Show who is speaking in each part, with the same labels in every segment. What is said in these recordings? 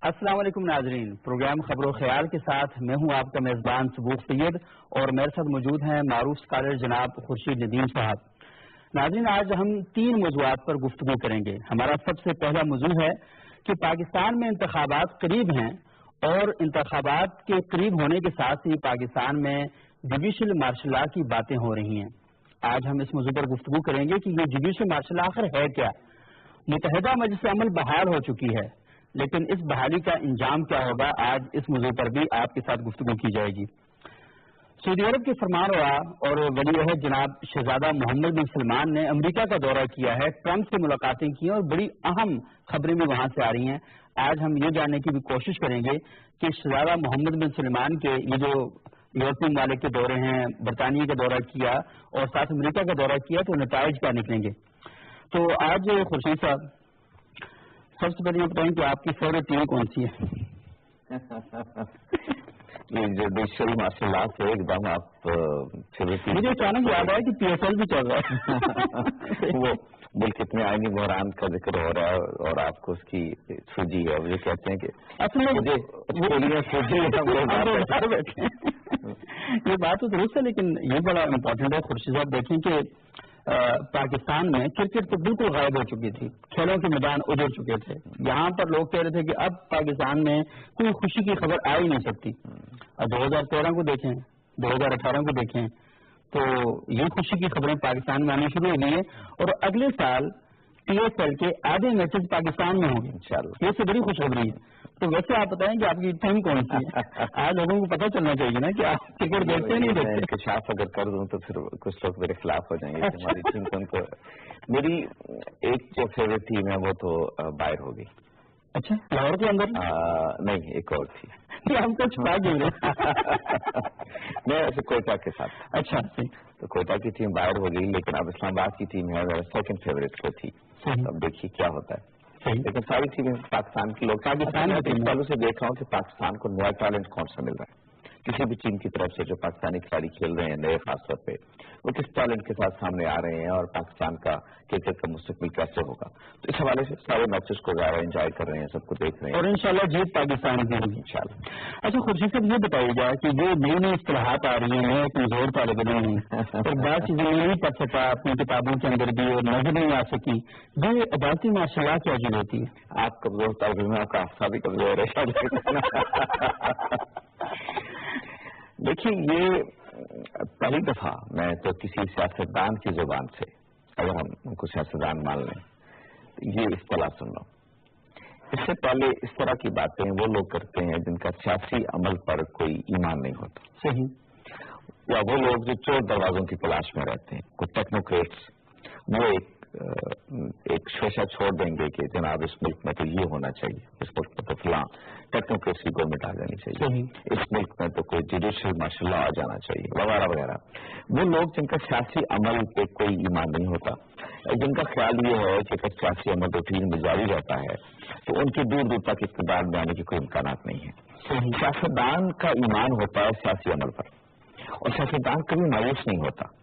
Speaker 1: السلام علیکم ناظرین، پروگرام خبر و خیال کے ساتھ میں ہوں آپ کا میزبان سبوق سید اور میرے ساتھ موجود ہیں معروف اسکالر جناب خورشید ندیم صاحب۔ ناظرین، آج ہم 3 موضوعات پر گفتگو کریں گے۔ ہمارا سب سے پہلا موضوع ہے کہ پاکستان میں انتخابات قریب ہیں اور انتخابات کے قریب ہونے کے ساتھ ہی پاکستان میں جوڈیشل مارشل لا کی باتیں ہو رہی ہیں۔ آج ہم اس موضوع پر گفتگو کریں گے کہ یہ جوڈیشل مارشل لا آخر ہے کیا۔ متحدہ مجلس عمل بحال ہو چکی ہے، لیکن اس بحالی کا انجام کیا ہوگا، آج اس موضوع پر بھی آپ کے ساتھ گفتگو کی جائے گی۔ سعودی عرب کے فرمانروا اور ولی عہد جناب شہزادہ محمد بن سلمان نے امریکہ کا دورہ کیا ہے، ٹرمپ سے ملاقاتیں کی اور بڑی اہم خبریں بھی وہاں سے آ رہی ہیں۔ آج ہم یہ جاننے کی بھی کوشش کریں گے کہ شہزادہ محمد بن سلمان کے یہ جو یورپی ممالک کے دورے ہیں، برطانیہ کا دورہ کیا اور ساتھ امریکہ کا دورہ کیا، تو نتائج کیا نکلیں گے۔ تو آج خورشید صاحب، سب سے پہلے یہ بتائیں کہ آپ کی فیوریٹ ٹیم کون سی ہے؟
Speaker 2: یہ جوڈیشل مارشل لا سے ایک دم آپ
Speaker 1: مجھے اچانک یاد آیا کہ پی ایس ایل بھی چل رہا ہے۔
Speaker 2: وہ ملک اتنے آئینی بحران کا ذکر ہو رہا ہے اور آپ کو اس کی سوجی ہے، مجھے کہتے ہیں کہ
Speaker 1: یہ بات تو درست ہے، لیکن یہ بڑا امپورٹنٹ ہے خورشید صاحب۔ دیکھیں کہ پاکستان میں کرکٹ تو بالکل غائب ہو چکی تھی، کھیلوں کے میدان اجڑ چکے تھے۔ یہاں پر لوگ کہہ رہے تھے کہ اب پاکستان میں کوئی خوشی کی خبر آ ہی نہیں سکتی۔ 2013 کو دیکھیں، 2018 کو دیکھیں، تو یہ خوشی کی خبریں پاکستان میں آنی شروع ہو گئی ہیں اور اگلے سال پی ایس ایل کے آدھے میچز پاکستان میں ہوں گے انشاءاللہ۔ یہ سے بڑی خوشخبری ہے۔ تو ویسے آپ بتائیں کہ آپ کی ٹیم کون سی ہے؟ آج لوگوں کو پتہ چلنا چاہیے نا کہ آپ کرکٹ دیکھتے نہیں دیکھتے۔
Speaker 2: انکشاف اگر کر دوں تو پھر کچھ لوگ میرے خلاف ہو جائیں گے۔ ہماری ٹیم کو ان کو میری ایک جو فیوریٹ ٹیم ہے وہ تو باہر ہو گئی۔
Speaker 1: اچھا، لاہور کے اندر
Speaker 2: نہیں، ایک اور تھی۔
Speaker 1: ہم کو چھپا گئے
Speaker 2: میں ایسے کوئٹہ کے ساتھ۔
Speaker 1: اچھا،
Speaker 2: تو کوئٹہ کی ٹیم باہر ہو گئی، لیکن اب اسلام آباد کی ٹیم ہے، میرا سیکنڈ فیوریٹ کو تھی۔ اب دیکھیے کیا ہوتا ہے۔ لیکن ساری ٹیمیں پاکستان کی لوگ پاکستان پہلو سے دیکھ رہا ہوں کہ پاکستان کو نیا ٹیلنٹ کون سا مل رہا ہے۔ کسی بھی ٹیم کی طرف سے جو پاکستانی کھلاڑی کھیل رہے ہیں نئے، خاص طور پہ وہ کس ٹیلنٹ کے ساتھ سامنے آ رہے ہیں اور پاکستان کا کرکٹ کا مستقبل کیسے ہوگا۔ تو اس حوالے سے سارے میچز کو ظاہر انجوائے کر رہے ہیں، سب کو دیکھ رہے ہیں
Speaker 1: اور انشاءاللہ جیت پاکستان کی ہوگی انشاءاللہ۔ اچھا خورشید صاحب، یہ بتائیے گا کہ جو نئی نئی اصطلاحات آ رہی ہیں، میں کمزور طالب علم ہوں اور بعض چیزیں نہیں پڑھ سکا اپنی کتابوں کے اندر بھی اور نظر نہیں آ سکی، یہ عدالتی مارشل لا کیا چیز ہوتی ہے؟
Speaker 2: آپ کمزور طالب علم، آپ کا حافظہ بھی کمزور ہے۔ دیکھیے، یہ پہلی دفعہ میں تو کسی سیاستدان کی زبان سے، اگر ہم ان کو سیاستدان مان لیں، یہ اصطلاح سن رہا ہوں۔ اس سے پہلے اس طرح کی باتیں وہ لوگ کرتے ہیں جن کا سیاسی عمل پر کوئی ایمان نہیں ہوتا،
Speaker 1: صحیح،
Speaker 2: یا وہ لوگ جو چور دروازوں کی تلاش میں رہتے ہیں، کوئی ٹیکنوکریٹس، وہ ایک شیشہ چھوڑ دیں گے کہ جناب اس ملک میں تو یہ ہونا چاہیے، اس ملک میں تو فلاں ٹیکنوکریسی گورنمنٹ آ جانی چاہیے، اس ملک میں تو کوئی جوڈیشل مارشل لا آ جانا چاہیے، وغیرہ وغیرہ۔ وہ لوگ جن کا سیاسی عمل پہ کوئی ایمان نہیں ہوتا، جن کا خیال یہ ہے کہ اگر سیاسی عمل روٹین میں جاری رہتا ہے تو ان کے دور دور تک اقتدار میں آنے کے کوئی امکانات نہیں ہیں۔ سیاستدان کا ایمان ہوتا ہے سیاسی عمل پر، اور سیاستدان کبھی مایوس نہیں ہوتا۔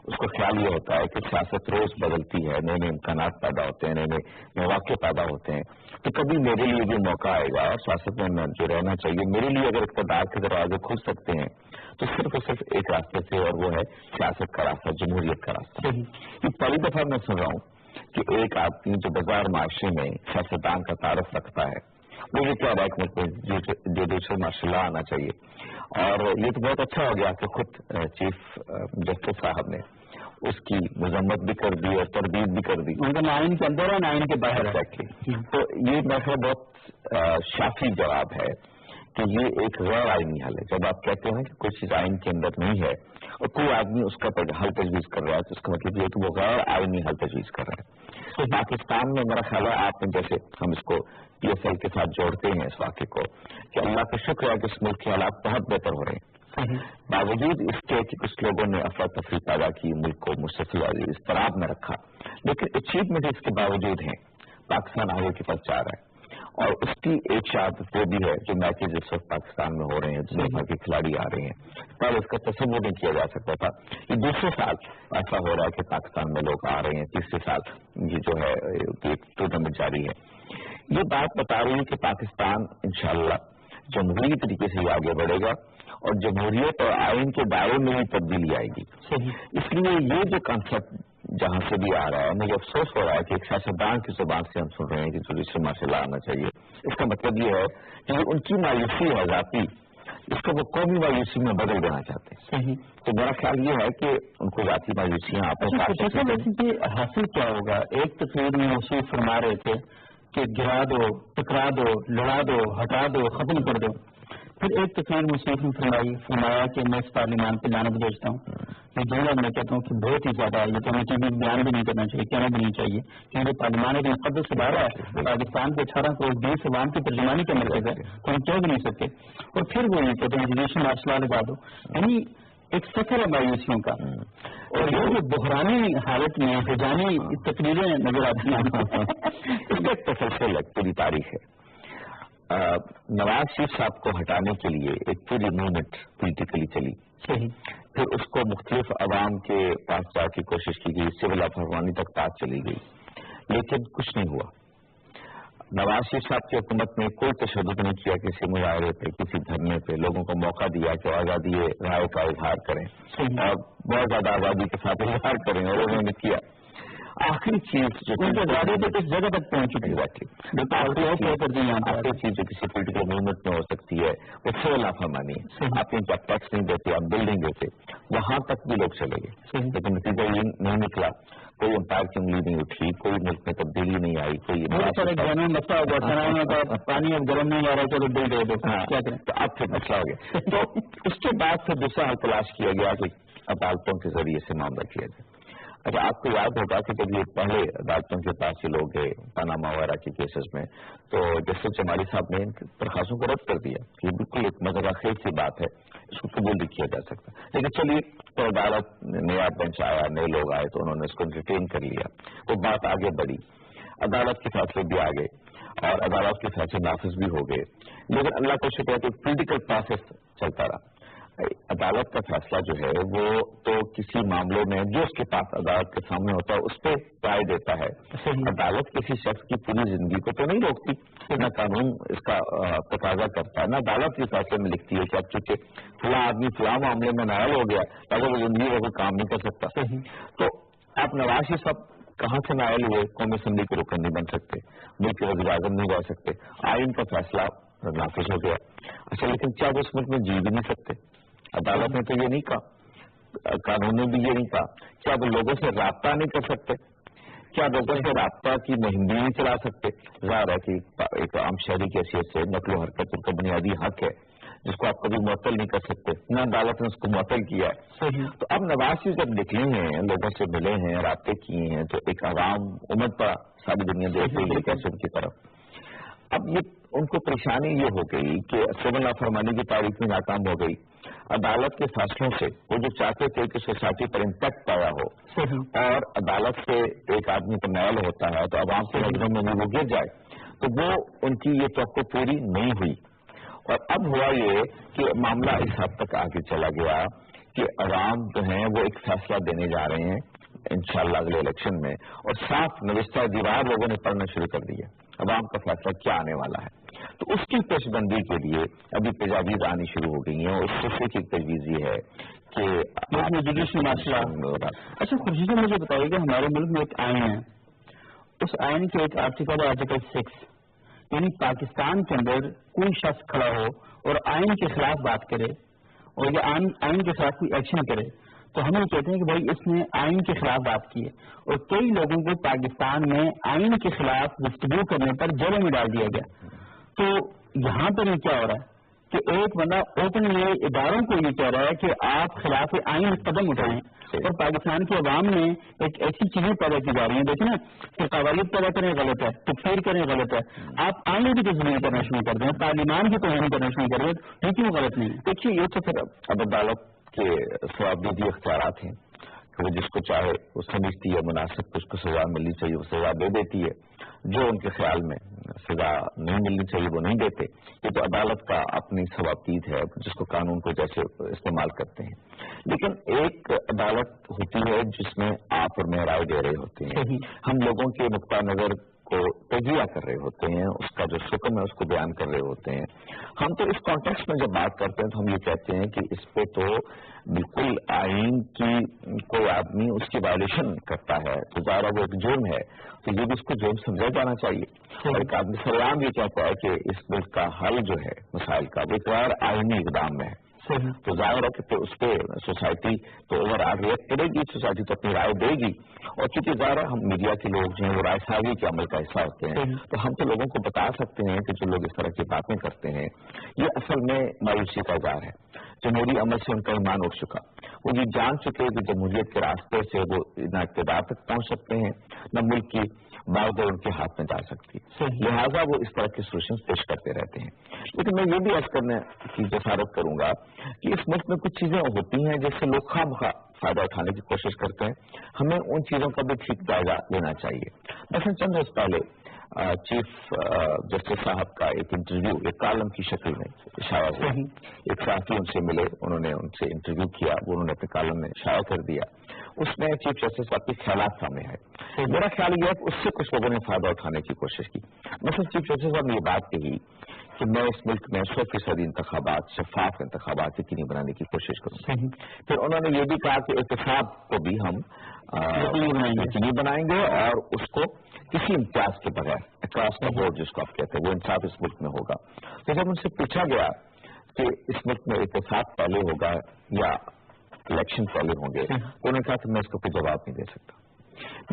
Speaker 2: اس کو خیال یہ ہوتا ہے کہ سیاست روز بدلتی ہے، نئے نئے امکانات پیدا ہوتے ہیں، نئے نئے مواقع پیدا ہوتے ہیں، تو کبھی میرے لیے بھی موقع آئے گا اور سیاست میں جو رہنا چاہیے، میرے لیے اگر اقتدار کے دروازے کھل سکتے ہیں تو صرف اور صرف ایک راستے سے، اور وہ ہے سیاست کا راستہ، جمہوریت کا راستہ۔ یہ پہلی دفعہ میں سن رہا ہوں کہ ایک آدمی جو بازار معاشرے میں سیاستدان کا تعارف رکھتا ہے، وہ یہ کہہ رہا ہے کہ جوڈیشل مارشل لا آنا چاہیے۔ اور یہ تو بہت اچھا ہو گیا کہ خود چیف جسٹس صاحب نے اس کی مذمت بھی کر دی اور تردید بھی کر دی۔
Speaker 1: ان کا آئین کے اندر اور آئین کے باہر ہے۔
Speaker 2: تو یہ میرا بہت شافی جواب ہے کہ یہ ایک غیر آئینی حل ہے۔ جب آپ کہتے ہیں کہ کوئی چیز آئین کے اندر نہیں ہے اور کوئی آدمی اس کا حل تجویز کر رہا ہے، تو اس کا مطلب یہ ہے کہ وہ غیر آئینی حل تجویز کر رہا ہے۔ تو پاکستان میں میرا خیال ہے، آپ نے جیسے ہم اس کو پی ایس ایل کے ساتھ جوڑتے ہیں اس واقعے کو، کہ اللہ کا شکر ہے کہ اس ملک کے حالات بہت بہتر ہو رہے ہیں، باوجود اس کے کہ کچھ لوگوں نے افراتفری پیدا کی، ملک کو مستفی اضطراب میں رکھا، لیکن اچیومنٹ اس کے باوجود ہیں۔ پاکستان آگے کی طرف جا رہا ہے، اور اس کی ایک شہادت وہ بھی ہے جو میچز اس وقت پاکستان میں ہو رہے ہیں، دنیا بھر کے کھلاڑی آ رہے ہیں، پر اس کا تصور نہیں کیا جا سکتا تھا۔ یہ دوسرے سال ایسا ہو رہا ہے کہ پاکستان میں لوگ آ رہے ہیں، تیسرے سال یہ جو ہے ایک ٹورنامنٹ جاری ہے۔ یہ بات بتا رہی ہے کہ پاکستان انشاءاللہ جمہوری طریقے سے ہی آگے بڑھے گا اور جمہوریت اور آئین کے دائرے میں بھی تبدیلی آئے گی. اس لیے یہ جو کنسپٹ جہاں سے بھی آ رہا ہے مجھے افسوس ہو رہا ہے کہ ایک سیاستدان کی زبان سے ہم سن رہے ہیں کہ جوڈیشل مارشل آنا چاہیے. اس کا مطلب یہ ہے کہ ان کی مایوسی ہے ذاتی، اس کو وہ قومی مایوسی میں بدل دینا چاہتے ہیں. تو میرا خیال یہ ہے کہ ان کو ذاتی مایوسیاں
Speaker 1: حاصل کیا ہوگا؟ ایک تقریر میں موصوف فرما رہے تھے کہ گرا دو، ٹکرا دو، لڑا دو، ہٹا دو، ختم کر دو. پھر ایک تقریر موصوف نے فرمایا کہ میں اس پارلیمان پہ لعنت بھیجتا ہوں. یہ جملہ میں کہتا ہوں کہ بہت ہی زیادہ ہے، یہ تو مجھے بیان بھی نہیں کرنا چاہیے، کہنا بھی نہیں چاہیے، کیونکہ پارلیمان ایک مقدس ادارہ ہے، پاکستان کے 18 کروڑ 20 عوام کی ترجمانی کا مرکز ہے، تو ہم کہہ بھی نہیں سکتے. اور پھر وہ یہ کہتے ہیں جوڈیشل مارشل لا لگا دو. یعنی ایک سفر ہے مایوسیوں کا، اور یہ جو بحرانی حالت میں ہجانی تقریریں نظر آتی ہیں
Speaker 2: اس کا ایک تسلسل ہے، پوری تاریخ ہے. نواز شریف صاحب کو ہٹانے کے لیے ایک پوری موومنٹ پولیٹیکلی چلی. پھر اس کو مختلف عوام کے پاس جا کی کوشش کی گئی، سول افغانی تک بات چلی گئی، لیکن کچھ نہیں ہوا. نواز شریف صاحب کی حکومت نے کوئی تشدد نہیں کیا کسی مظاہرے پہ، کسی دھرنے پہ. لوگوں کو موقع دیا کہ آزادی رائے کا اظہار کریں اور بہت زیادہ آزادی کے ساتھ اظہار کریں، اور انہوں نے کیا. آخری چیز جو
Speaker 1: کس جگہ تک پہنچ چکی
Speaker 2: آخری چیز جو کسی پولیٹیکل موومنٹ میں ہو سکتی ہے وہ سول نافرمانی ہے. آپ ان کا ٹیکس نہیں دیتے، آپ بل نہیں دیتے، وہاں تک بھی لوگ چلے گئے، لیکن نتیجہ یہ نہیں نکلا. کوئی امپائر کی انگلی نہیں اٹھی، کوئی ملک میں تبدیلی نہیں آئی. کوئی
Speaker 1: پانی اب گرم نہیں آ رہا، چلو بل دے دو،
Speaker 2: تو اب پھر مسئلہ ہو گیا. تو اس کے بعد پھر دوسرا حل تلاش کیا گیا کہ عدالتوں کے ذریعے سے معاملہ کیا جائے. اچھا، آپ کو یاد ہوگا کہ جب یہ پہلے عدالتوں کے پاس یہ لوگ گئے پاناما وغیرہ کے کیسز میں، تو جسٹس چمالی صاحب نے ان درخواستوں کو رد کر دیا. یہ بالکل ایک مذہب خیز سی بات ہے، اس کو قبول نہیں کیا جا سکتا. لیکن چلیے، تو عدالت نیا بینچ آیا، نئے لوگ آئے، تو انہوں نے اس کو انٹرٹین کر لیا. وہ بات آگے بڑھی، عدالت کے فیصلے بھی آ گئے اور عدالت کے فیصلے نافذ بھی ہو گئے. لیکن اللہ کا شکر ہے کہ پولیٹیکل پروسیس چلتا رہا. عدالت کا فیصلہ جو ہے وہ تو کسی معاملے میں جو اس کے پاس عدالت کے سامنے ہوتا ہے اس پہ رائے دیتا ہے. عدالت کسی شخص کی پوری زندگی کو تو نہیں روکتی، نہ قانون اس کا تقاضا کرتا ہے، نہ عدالت کے فیصلے میں لکھتی ہے کہ اب چونکہ فلاں آدمی فلاں معاملے میں نائل ہو گیا اگر وہ زندگی میں کوئی کام نہیں کر سکتا. تو آپ نواز شریف صاحب کہاں سے نائل ہوئے؟ قومی اسمبلی کے رکن نہیں بن سکتے، ملک کے وزیر اعظم نہیں رہ سکتے، آئین کا فیصلہ نافذ ہو گیا. اچھا، لیکن کیا وہ اس ملک میں جی بھی نہیں سکتے؟ عدالت نے تو یہ نہیں کہا، قانون نے بھی یہ نہیں کہا. کیا وہ لوگوں سے رابطہ نہیں کر سکتے؟ کیا لوگوں سے رابطہ کی مہم بھی نہیں چلا سکتے؟ ظاہر ہے کہ ایک عام شہری کی حیثیت سے نقل و حرکت ان کا بنیادی حق ہے جس کو آپ کبھی معطل نہیں کر سکتے، نہ عدالت نے اس کو معطل کیا ہے. تو اب نواز شریف جب نکلے ہیں، لوگوں سے ملے ہیں، رابطے کیے ہیں، تو ایک عوام امت پر ساری دنیا دیکھ رہی ہے کیسے ان کی طرف. اب یہ ان کو پریشانی یہ ہو گئی کہ سول نافرمانی کی تاریخ میں ناکام ہو گئی. عدالت کے فیصلوں سے وہ جو چاہتے تھے کہ سوسائٹی پر امپیکٹ پایا ہو، اور عدالت سے ایک آدمی پر نائل ہوتا ہے تو عوام کی نظروں میں وہ گر جائے، تو وہ ان کی یہ توقع پوری نہیں ہوئی. اور اب ہوا یہ کہ معاملہ اس حد تک آگے چلا گیا کہ عوام جو ہیں وہ ایک فیصلہ دینے جا رہے ہیں انشاءاللہ اگلے الیکشن میں، اور صاف نوشتہ دیوار لوگوں نے پڑھنا شروع کر دیا عوام کا فیصلہ کیا آنے والا ہے. تو اس کی پیش بندی کے لیے ابھی تجاویز آنی شروع ہو گئی ہیں، اور اس سلسلے کی تجویز یہ ہے کہ
Speaker 1: جوڈیشل معاشرہ. اچھا خورشید صاحب، مجھے بتائیے کہ ہمارے ملک میں ایک آئین ہے، اس آئین کے ایک آرٹیکل ہے آرٹیکل 6، یعنی پاکستان کے اندر کوئی شخص کھڑا ہو اور آئین کے خلاف بات کرے اور یہ آئین کے خلاف کوئی ایکشن کرے تو ہم یہ کہتے ہیں کہ بھائی اس نے آئین کے خلاف بات کی ہے. اور کئی لوگوں کو پاکستان میں آئین کے خلاف گفتگو کرنے پر جیلوں میں ڈال دیا گیا. تو یہاں پر یہ کیا ہو رہا ہے کہ ایک بندہ اوپن یہ اداروں کو یہ کہہ رہا ہے کہ آپ خلاف آئین قدم اٹھائیں، اور پاکستان کی عوام میں ایک ایسی چیزیں پیدا کی جا رہی ہیں. دیکھیں نا کہ قواعد پیدا کریں غلط ہے، تکفیر کریں غلط ہے، آپ آئین کی توہین کرنا شروع کر دیں، پارلیمان کی توہین کرنا شروع کر دیں، لیکن وہ غلط نہیں ہے.
Speaker 2: دیکھیے، یہ تو پھر اب عدالت کے ثوابدیدی اختیارات ہیں کہ وہ جس کو چاہے وہ سمجھتی ہے مناسب اس کو سزا ملنی چاہیے وہ سزا دے دیتی ہے، جو ان کے خیال میں سزا نہیں ملنی چاہیے وہ نہیں دیتے. یہ تو عدالت کا اپنی ثوابدید ہے جس کو قانون کو جیسے استعمال کرتے ہیں. لیکن ایک عدالت ہوتی ہے جس میں آپ اور میں رائے دے رہے ہوتے ہیں، ہم لوگوں کے نقطہ نظر کو تجزیہ کر رہے ہوتے ہیں، اس کا جو حکم ہے اس کو بیان کر رہے ہوتے ہیں. ہم تو اس کانٹیکسٹ میں جب بات کرتے ہیں تو ہم یہ کہتے ہیں کہ اس پہ تو بالکل آئین کی کوئی آدمی اس کی وائلیشن کرتا ہے تو ظاہر وہ ایک جرم ہے، تو یہ بھی اس کو جرم سمجھا جانا چاہیے. اور ایک آدمی سلام یہ کہتا ہے کہ اس ملک کا حل جو ہے مسائل کا وہ ایک غیر آئینی اقدام میں ہے، تو ظاہر ہے کہ اس پہ سوسائٹی تو اوور آل ریئیکٹ کرے گی، سوسائٹی تو اپنی رائے دے گی. اور چونکہ ظاہر ہے ہم میڈیا کے لوگ جو ہیں وہ رائے سازی کے عمل کا حصہ ہوتے ہیں، تو ہم تو لوگوں کو بتا سکتے ہیں کہ جو لوگ اس طرح کی باتیں کرتے ہیں یہ اصل میں مایوسی کا اظہار ہے. جمہوری عمل سے ان کا ایمان اٹھ چکا، وہ یہ جان چکے کہ جمہوریت کے راستے سے وہ نہ اقتدار تک پہنچ سکتے ہیں نہ ملک کی باغ ان کے ہاتھ میں جا سکتی، لہٰذا وہ اس طرح کی سولوشن پیش کرتے رہتے ہیں. لیکن میں یہ بھی عرض کرنے کی جسارت کروں گا کہ اس ملک میں کچھ چیزیں ہوتی ہیں جس سے لوگ خواہ مخواہ فائدہ اٹھانے کی کوشش کرتے ہیں، ہمیں ان چیزوں کا بھی ٹھیک جائزہ لینا چاہیے. مثلا چند روز پہلے چیف جسٹس صاحب کا ایک انٹرویو ایک کالم کی شکل میں شائع ہوا. ایک صحافی ان سے ملے، انہوں نے ان سے انٹرویو کیا، وہ انہوں نے اپنے کالم میں شائع کر دیا. اس میں چیف جسٹس صاحب کے خیالات سامنے آئے. میرا خیال یہ ہے کہ اس سے کچھ لوگوں نے فائدہ اٹھانے کی کوشش کی. مثلا چیف جسٹس صاحب نے یہ بات کہی کہ میں اس ملک میں 100% انتخابات، شفاف انتخابات یقینی بنانے کی کوشش کروں. پھر انہوں نے یہ بھی کہا کہ احتساب کو بھی ہم یقینی بنائیں گے اور اس کو کسی امتیاز کے بغیر اکراس دا بورڈ جس کو آپ کہتے ہیں وہ انصاف اس ملک میں ہوگا. تو جب ان سے پوچھا گیا کہ اس ملک میں احتساب پہلے ہوگا یا الیکشن پہلے ہوں گے تو انہوں نے کہا کہ میں اس کو کوئی جواب نہیں دے سکتا.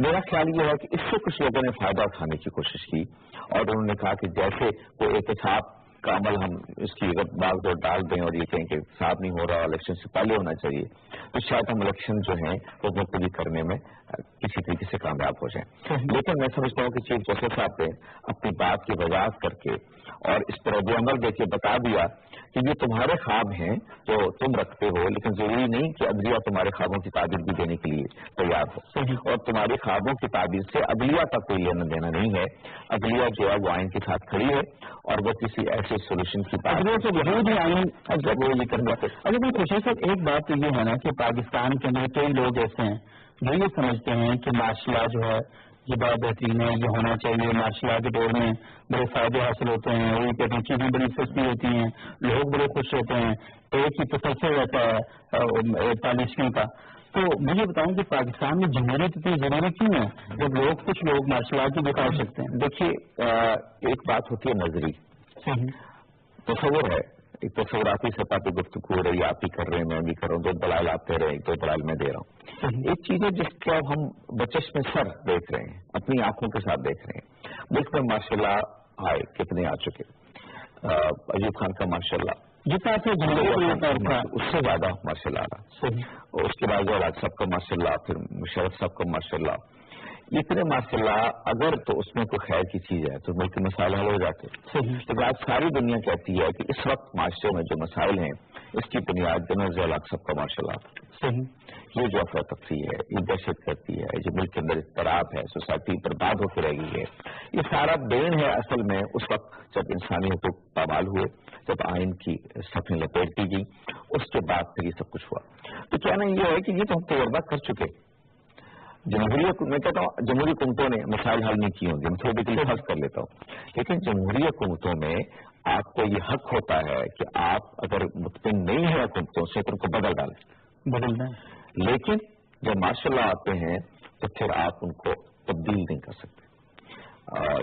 Speaker 2: میرا خیال یہ ہے کہ اس سے کچھ لوگوں نے فائدہ اٹھانے کی کوشش کی اور انہوں نے کہا کہ جیسے کوئی احتساب کا عمل ہم اس کی اگر باغ دور ڈال دیں اور یہ کہیں کہ احتساب نہیں ہو رہا الیکشن سے پہلے ہونا چاہیے تو شاید ہم الیکشن جو ہیں وہ ملتوی کرنے میں کسی طریقے سے کامیاب ہو جائیں. لیکن میں سمجھتا ہوں کہ چیف جسٹس صاحب نے اپنی بات کی وضاحت کر کے اور اس پر رد عمل دے کے بتا دیا کہ یہ تمہارے خواب ہیں جو تم رکھتے ہو، لیکن ضروری نہیں کہ عدلیہ تمہارے خوابوں کی تعبیر بھی دینے کے لیے تیار ہو، اور تمہارے خوابوں کی تعبیر سے عدلیہ کا کوئی لینا دینا نہیں ہے. عدلیہ جو ہے وہ آئین کے ساتھ کھڑی ہے اور وہ کسی ایسے سولوشن کی بات
Speaker 1: جب وہ یہ کرنا. اگر میں کوشش صاحب ایک بات تو یہ ہے نا کہ پاکستان کے اندر کئی لوگ ایسے ہیں جو یہ سمجھتے ہیں کہ مارشل لا جو ہے یہ بڑا بہترین ہے، یہ ہونا چاہیے، مارشل لا کے دور میں بڑے فائدے حاصل ہوتے ہیں، وہی کہتے ہیں چیزیں بڑی سستی ہوتی ہیں، لوگ بڑے خوش ہوتے ہیں، ایک ہی تسلسل رہتا ہے پالیسیوں کا. تو مجھے بتاؤں کہ پاکستان میں جمہوریت اتنی ضروری کیوں ہے جب کچھ لوگ مارشل آرٹ کی دکھا سکتے ہیں؟
Speaker 2: دیکھیے ایک بات ہوتی ہے نظری، تصور ہے، ایک تصوراتی سطح پہ گفتگو ہو رہی ہے، آپ ہی کر رہے ہیں میں بھی کر رہا ہوں، 2 دلائل آپ دے رہے ہیں 2 دلائل میں دے رہا ہوں. ایک چیز ہے جس کو ہم بچش میں سر دیکھ رہے ہیں، اپنی آنکھوں کے ساتھ دیکھ رہے ہیں. ملک میں ماشاء اللہ آئے کتنے آ چکے، ایوب خان کا ماشاء اللہ
Speaker 1: جتنا
Speaker 2: اس سے زیادہ ماشاء اللہ آ، اور اس کے بعد راج صاحب کا ماشاء اللہ، پھر مشرف صاحب کا ماشاء اللہ. اتنے ماشاء اللہ اگر تو اس میں کوئی خیر کی چیز ہے تو ملک کے مسائل حل ہو جاتے. لیکن آج ساری دنیا کہتی ہے کہ اس وقت معاشرے میں جو مسائل ہیں اس کی بنیاد جنرل ضیاء صاحب کا ماشاء اللہ. یہ جو افراتفری ہے، یہ دہشت گردی ہے، جو ملک کے اندر اضطراب ہے، سوسائٹی برباد ہو کے رہ گئی ہے، یہ سارا دین ہے اصل میں اس وقت جب انسانی حقوق پامال ہوئے، جب آئین کی صفیں لپیٹ دی گئی، اس کے بعد پھر یہ سب کچھ ہوا. تو کہنا یہ ہے کہ یہ تو ہم تجربہ کر چکے. میں کہتا ہوں جمہوری حکومتوں نے مسائل حل نہیں کیے ہوں گے، میں تھوڑی دیر فرض کر لیتا ہوں، لیکن جمہوری حکومتوں میں آپ کو یہ حق ہوتا ہے کہ آپ اگر مطمئن نہیں ہیں حکومتوں سے تو ان کو بدل دیں. لیکن جب ماشاء اللہ آتے ہیں تو پھر آپ ان کو تبدیل نہیں کر سکتے.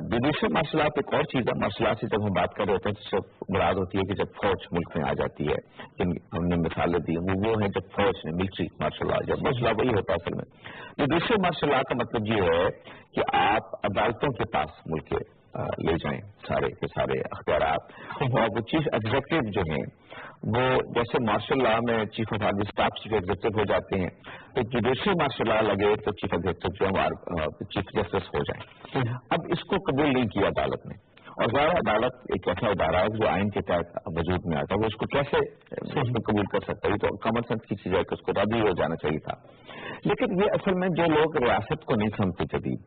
Speaker 2: جوڈیشل مارشل آرٹ ایک اور چیز ہے. مارشل آرٹ سے جب ہم بات کر رہے ہوتے ہیں تو سب مراد ہوتی ہے کہ جب فوج ملک میں آ جاتی ہے، ہم نے مثالیں دی وہ ہیں جب فوج نے ملٹری مارشل آرٹ، جب مارشل آرٹ وہی ہوتا ہے اصل میں. جوڈیشل مارشل آرٹ کا مطلب یہ ہے کہ آپ عدالتوں کے پاس ملک کے لے جائیں سارے کے سارے اختیارات، اور وہ چیف ایگزیکٹو جو ہیں وہ جیسے مارشل لا میں chief of army staff chief executive ہو جاتے ہیں، تو جوڈیشل مارشل لا لگے تو چیف ایگزیکٹو جو چیف جسٹس ہو جائیں. اب اس کو قبول نہیں کیا عدالت نے، اور ظاہر عدالت ایک ایسا ادارہ ہے جو آئین کے تحت وجود میں آتا ہے، وہ اس کو کیسے قبول کر سکتا ہے؟ تو کامن سینس کی چیز ہے کہ اس کو رد ہی ہو جانا چاہیے تھا. لیکن یہ اصل میں جو لوگ ریاست کو نہیں سمجھتے جدید،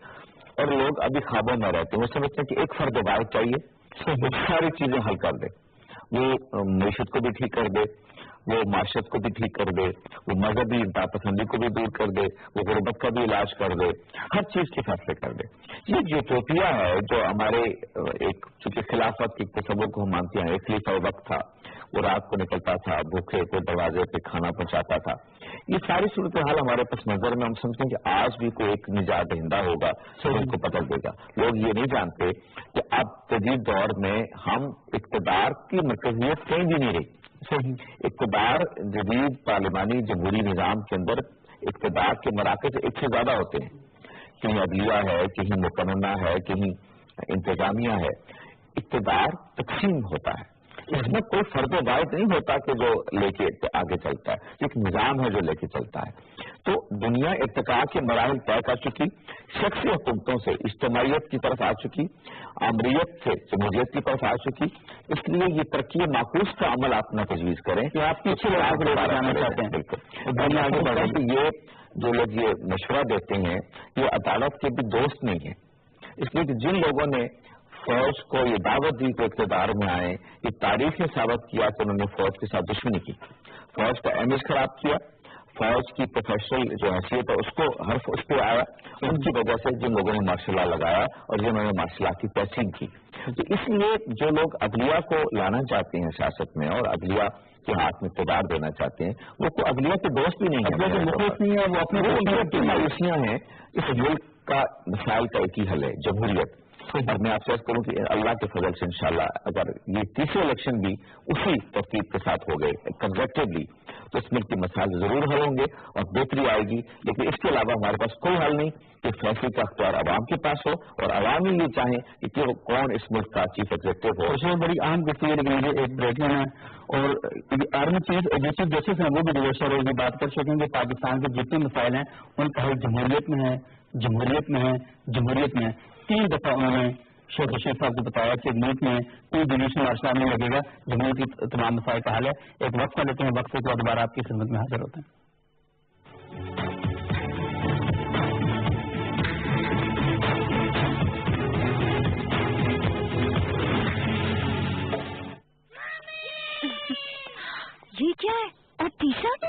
Speaker 2: اور لوگ ابھی خوابوں میں رہتے ہیں، وہ سمجھتے ہیں کہ ایک فرد واحد چاہیے وہ ساری چیزیں حل کر دے، وہ معیشت کو بھی ٹھیک کر دے، وہ معاشرت کو بھی ٹھیک کر دے، وہ مذہبی انتہاپسندی کو بھی دور کر دے، وہ غربت کا بھی علاج کر دے، ہر چیز کے فیصلے کر دے. یہ یوٹوپیا ہے جو ہمارے ایک چونکہ خلافت کے تصور کو ہم مانتے ہیں. ایک خلیفہ وقت تھا، وہ رات کو نکلتا تھا، بھوکے کو دروازے پہ کھانا پہنچاتا تھا. یہ ساری صورتحال ہمارے پس منظر میں ہم سمجھتے ہیں کہ آج بھی کوئی ایک نجات دہندہ ہوگا تو ان کو بدل دے گا. لوگ یہ نہیں جانتے کہ اب جدید دور میں ہم اقتدار کی مرکزیت کہیں بھی نہیں رہی. اقتدار جدید پارلیمانی جمہوری نظام کے اندر اقتدار کے مراکز ایک سے زیادہ ہوتے ہیں. کہیں عدلیہ ہے، کہیں مقننہ ہے، کہیں انتظامیہ ہے. اقتدار تقسیم ہوتا ہے، اس میں کوئی فرد واحد نہیں ہوتا کہ جو لے کے آگے چلتا ہے، ایک نظام ہے جو لے کے چلتا ہے. تو دنیا ارتقاء کے مراحل طے کر چکی، شخصی حکومتوں سے اجتماعیت کی طرف آ چکی، آمریت سے جمہوریت کی طرف آ چکی. اس لیے یہ ترقی معکوس کا عمل آپ نہ تجویز کریں کہ آپ پیچھے جانا چاہتے ہیں. بالکل یہ جو لوگ یہ مشورہ دیتے ہیں یہ عدالت کے بھی دوست نہیں ہیں. اس لیے کہ جن لوگوں نے فوج کو یہ دعوت دی کہ اقتدار میں آئے، یہ تاریخ نے ثابت کیا کہ انہوں نے فوج کے ساتھ دشمنی کی، فوج کا امیج خراب کیا، فوج کی پروفیشنل جو حیثیت ہے اس کو حرف اس پہ آیا. ان کی وجہ سے جن لوگوں نے مارشل لا لگایا اور جنہوں نے مارشل لا کی پیچنگ کی. تو اس لیے جو لوگ عدلیہ کو لانا چاہتے ہیں سیاست میں اور عدلیہ کے ہاتھ میں اقتدار دینا چاہتے ہیں، وہ کوئی عدلیہ کے دوست بھی نہیں ہے، وہ اپنی مایوسیاں ہیں. اس ملک کا مسائل کا ایک ہی حل ہے، جمہوریت. اور میں آپ سے کروں کہ اللہ کے فضل سے انشاءاللہ اگر یہ تیسرے الیکشن بھی اسی ترتیب کے ساتھ ہو گئے کنزرویٹولی تو اس ملک کے مسائل ضرور حل ہوں گے اور بہتری آئے گی. لیکن اس کے علاوہ ہمارے پاس کوئی حل نہیں کہ فیصلے کا اختیار عوام کے پاس ہو اور عوام ہی یہ چاہیں کہ کون اس ملک کا چیف ایگزیکٹو ہو.
Speaker 1: اس میں بڑی اہم گفتگو ہے، لیکن مجھے ایک بریک لینا ہے اور آرمی چیف جسٹس ہیں وہ بھی ڈیویشن اور یہ بات کر سکیں کہ پاکستان کے جتنے مسائل ہیں ان کا حل جمہوریت میں ہے، جمہوریت میں ہے، جمہوریت میں ہے. 3 دفعہ انہوں نے شیخ رشید صاحب کو بتایا کہ ملک میں کوئی جنریشن مارشل نہیں لگے گا، جمہوریت کی تمام مسائل کا حل ہے. ایک وقت لیتے ہیں، وقت کے بعد دوبارہ آپ کی خدمت میں حاضر ہوتے ہیں.
Speaker 3: یہ کیا ہے؟ اور ٹی شرٹ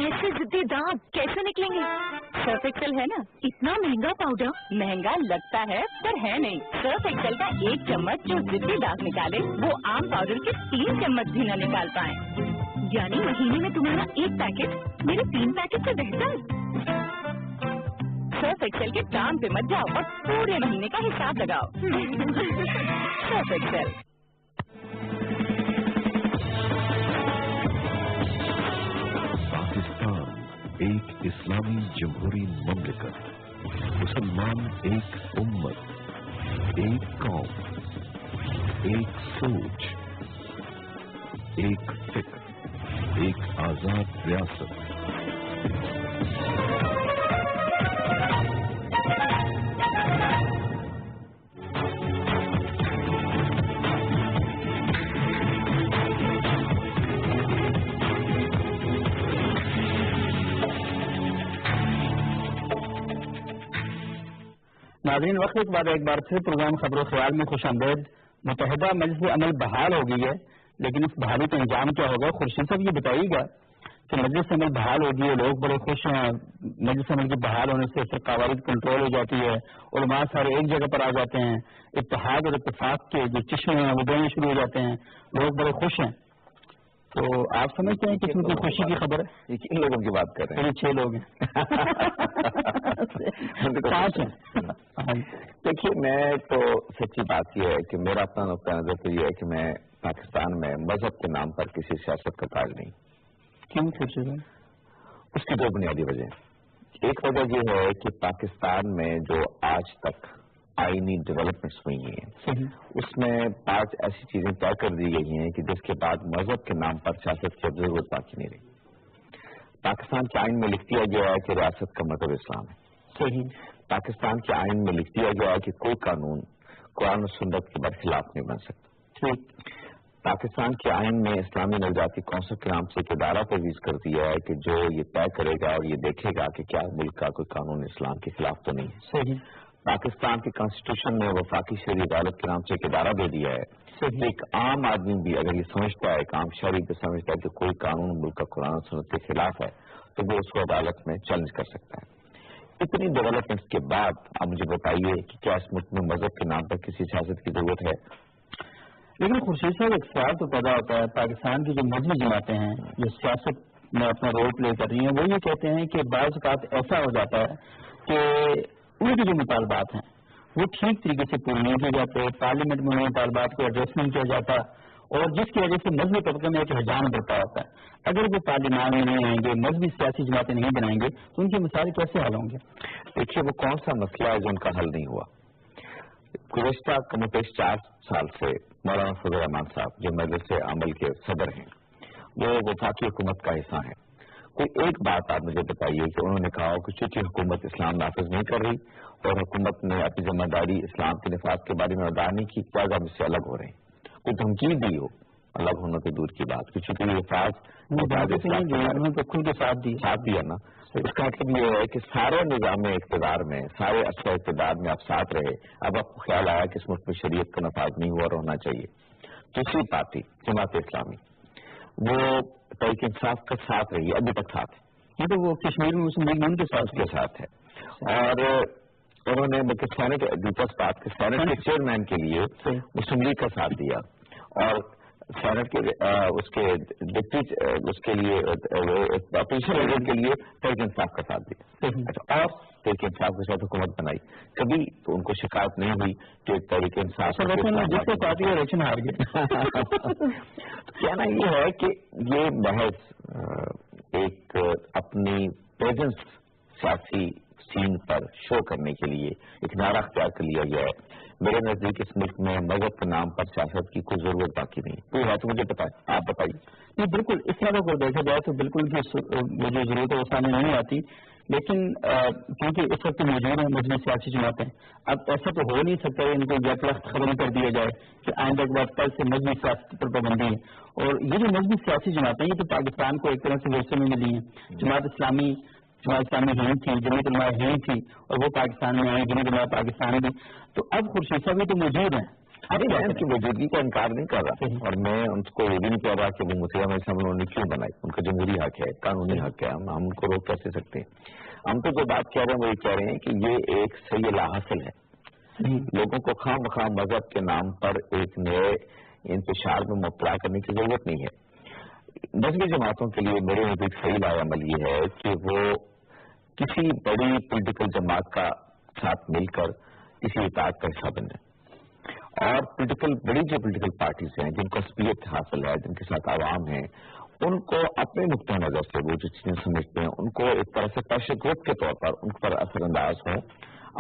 Speaker 3: ایسے ضدی داغ کیسے نکلیں گے؟ سرف ایکسل ہے نا. اتنا مہنگا پاؤڈر؟ مہنگا لگتا ہے پر ہے نہیں. سرف ایکسل کا 1 چمچ جو ضدی داغ نکالے وہ عام پاؤڈر کے 3 چمچ بھی نہ نکال پائیں. یعنی مہینے میں تمہارا 1 پیکٹ میرے 3 پیکٹ سے بہتر. سرف ایکسل کے دام پہ مت جاؤ اور پورے مہینے کا حساب لگاؤ. سرف ایکسل.
Speaker 4: ایک اسلامی جمہوری مملکت، مسلمان ایک امت، ایک قوم، ایک سوچ، ایک فکر، ایک آزاد ریاست.
Speaker 1: ناظرین، وقت کے بعد ایک بار پھر پروگرام خبر و خیال میں خوش آمدید. متحدہ مجلس عمل بحال ہو گئی ہے، لیکن اس بحالی کا انجام کیا ہوگا؟ خورشید صاحب یہ بتائیے گا کہ مجلس عمل بحال ہوگی ہے، لوگ بڑے خوش ہیں، مجلس عمل کے بحال ہونے سے پھر قوارض کنٹرول ہو جاتی ہے، علماء سارے ایک جگہ پر آ جاتے ہیں، اتحاد اور اتفاق کے جو چشمے ہیں وہ بہنے شروع ہو جاتے ہیں، لوگ بڑے خوش ہیں. تو آپ سمجھتے ہیں کہ اس میں کوئی خوشی کی خبر ہے؟
Speaker 2: کن لوگوں کی بات کر رہے ہیں؟
Speaker 1: 6 لوگ ہیں. 5 ہیں.
Speaker 2: دیکھیے، میں تو سچی بات یہ ہے کہ میرا اپنا نقطہ نظر تو یہ ہے کہ میں پاکستان میں مذہب کے نام پر کسی سیاست کا تاج نہیں.
Speaker 1: کیوں سوچے گا؟
Speaker 2: اس کی 2 بنیادی وجہ. ایک وجہ یہ ہے کہ پاکستان میں جو آج تک آئینی ڈیولپمنٹس ہوئی ہیں اس میں 5 ایسی چیزیں طے کر دی گئی ہیں کہ جس کے بعد مذہب کے نام پر سیاست کی ضرورت باقی نہیں رہی. پاکستان کے آئین میں لکھ دیا گیا ہے کہ ریاست کا مذہب اسلام ہے. پاکستان کے آئین میں لکھ دیا گیا ہے کہ کوئی قانون قرآن و سنت کے برخلاف نہیں بن سکتا. پاکستان کے آئین میں اسلامی نوجاتی کونسل کے نام سے ایک ادارہ تجویز کر دیا ہے کہ جو یہ طے کرے گا اور یہ دیکھے گا کہ کیا ملک کا کوئی قانون اسلام کے خلاف تو نہیں ہے. پاکستان کے کانسٹیٹیوشن میں وفاقی شہری عدالت کے نام سے ایک ادارہ دے دیا ہے، ایک عام آدمی بھی اگر یہ سمجھتا ہے، ایک عام شہری بھی سمجھتا ہے کہ کوئی قانون ملک کا قرآن و سنت کے خلاف ہے تو وہ اس کو عدالت میں چیلنج کر سکتا ہے۔ اتنی ڈیولپمنٹس کے بعد آپ مجھے بتائیے کہ کیا اس ملک میں مذہب کے نام پر کسی سیاست کی ضرورت ہے؟
Speaker 1: لیکن خورشید صاحب ایک سوال تو پیدا ہوتا ہے، پاکستان کی جو مذہبی جماعتیں ہیں جو سیاست میں اپنا رول پلے کر رہی ہیں، وہ یہ کہتے ہیں کہ بعض اوقات ایسا ہو جاتا ہے کہ ان کے جو مطالبات ہیں وہ ٹھیک طریقے سے پورے نہیں کیے جاتے، پارلیمنٹ میں ان مطالبات کو ایڈریس نہیں کیا جاتا، اور جس کی وجہ سے مذہبی طبقے میں ایک رجحان بڑھتا ہوتا ہے۔ اگر وہ پارلیمان میں نہیں آئیں گے، مذہبی سیاسی جماعتیں نہیں بنائیں گے تو ان کے مسائل کیسے حل ہوں گے؟
Speaker 2: دیکھیے، وہ کون سا مسئلہ ہے جو ان کا حل نہیں ہوا؟ گزشتہ کم و بیش 4 سال سے مولانا فضل الرحمان صاحب جو مجلس عمل کے صدر ہیں، وہ وفاقی حکومت کا حصہ ہیں۔ کوئی ایک بات آپ مجھے بتائیے کہ انہوں نے کہا کہ چونکہ حکومت اسلام نافذ نہیں کر رہی اور حکومت نے اپنی ذمہ داری اسلام کے نفاذ کے بارے میں ادا نہیں کی، کیا ہم اس سے الگ ہو رہے ہیں؟ کوئی دھمکی دی ہو؟ الگ ہونے کی دور کی بات، چونکہ یہ
Speaker 1: خود کے ساتھ
Speaker 2: دیا نا، اس کا مطلب یہ ہے کہ سارے نظام اقتدار میں، سارے اثر اقتدار میں آپ ساتھ رہے، اب آپ کو خیال آیا کہ اس ملک میں شریعت کا نفاذ نہیں ہوا اور ہونا چاہیے۔ دوسری پارٹی جماعت اسلامی، وہ تحریک انصاف کا ساتھ رہی، ابھی تک ساتھ ہے،
Speaker 1: تو وہ کشمیر میں مسلم لیگ
Speaker 2: کے ساتھ ہے، اور انہوں نے سینٹ دیپس بات کے سینٹ کے چیئرمین کے لیے مسلم لیگ کا ساتھ دیا، اور سینٹ کے اس کے ڈپٹی اس کے لیے اپوزیشن لیڈر کے لیے تحریک انصاف کا ساتھ دیا، اور تحریک انصاف کے ساتھ حکومت بنائی۔ کبھی تو ان کو شکایت نہیں ہوئی کہ تحریک انصاف
Speaker 1: الیکشن ہار گئے۔
Speaker 2: کہنا یہ ہے کہ یہ محض ایک اپنی پریزنس سیاسی سین پر شو کرنے کے لیے ایک نعرہ اختیار کر لیا گیا ہے۔ میرے نزدیک اس ملک میں مذہب کے نام پر سیاست کی کوئی ضرورت باقی نہیں، کوئی ہے تو مجھے بتائیں، آپ بتائیے۔
Speaker 1: نہیں، بالکل اس طرح کو دیکھا جائے تو بالکل وہ جو ضرورت ہے وہ سامنے نہیں آتی، لیکن کیونکہ اس وقت موجود ہیں مجموعی سیاسی جماعتیں، اب ایسا تو ہو نہیں سکتا ان کو یک وقت خبریں کر دیا جائے کہ آئندہ کے بعد کل سے مجموعی سیاست پر پابندی ہے۔ اور یہ جو مجموعی سیاسی جماعتیں یہ تو پاکستان کو ایک طرح سے ورثے میں ملی ہیں۔ جماعت اسلامی ہی تھی، جمعیت علماء ہی تھی، اور وہ پاکستان میں آئی، جمعیت علماء پاکستان بھی، تو اب خورشید صاحب تو موجود ہیں۔
Speaker 2: ابھی میں ان کی موجودگی کا انکار نہیں کر رہا، اور میں ان کو یہ بھی نہیں کہہ رہا کہ وہ متحدہ مجلس انہوں نے کیوں بنائی، ان کا جمہوری حق ہے، قانونی حق ہے، ہم ان کو روک کیسے سکتے ہیں؟ ہم تو جو بات کہہ رہے ہیں وہ یہ کہہ رہے ہیں کہ یہ ایک صحیح لاحاصل ہے، لوگوں کو خواہ مخواہ مذہب کے نام پر ایک نئے انتشار میں مبتلا کرنے کی ضرورت نہیں ہے۔ مذہبی جماعتوں کے لیے میرے نزدیک صحیح رائے عمل یہ ہے کہ وہ کسی بڑی پولیٹیکل جماعت کا ساتھ مل کر کسی اطاعت کا حصہ بن جائیں، اور بڑی جو پولیٹیکل پارٹیز ہیں جن کو اکثریت حاصل ہے، جن کے ساتھ عوام ہیں، ان کو اپنے نقطۂ نظر سے وہ جو چیزیں سمجھتے ہیں ان کو ایک طرح سے پریشر گروپ کے طور پر ان پر اثر انداز ہوں،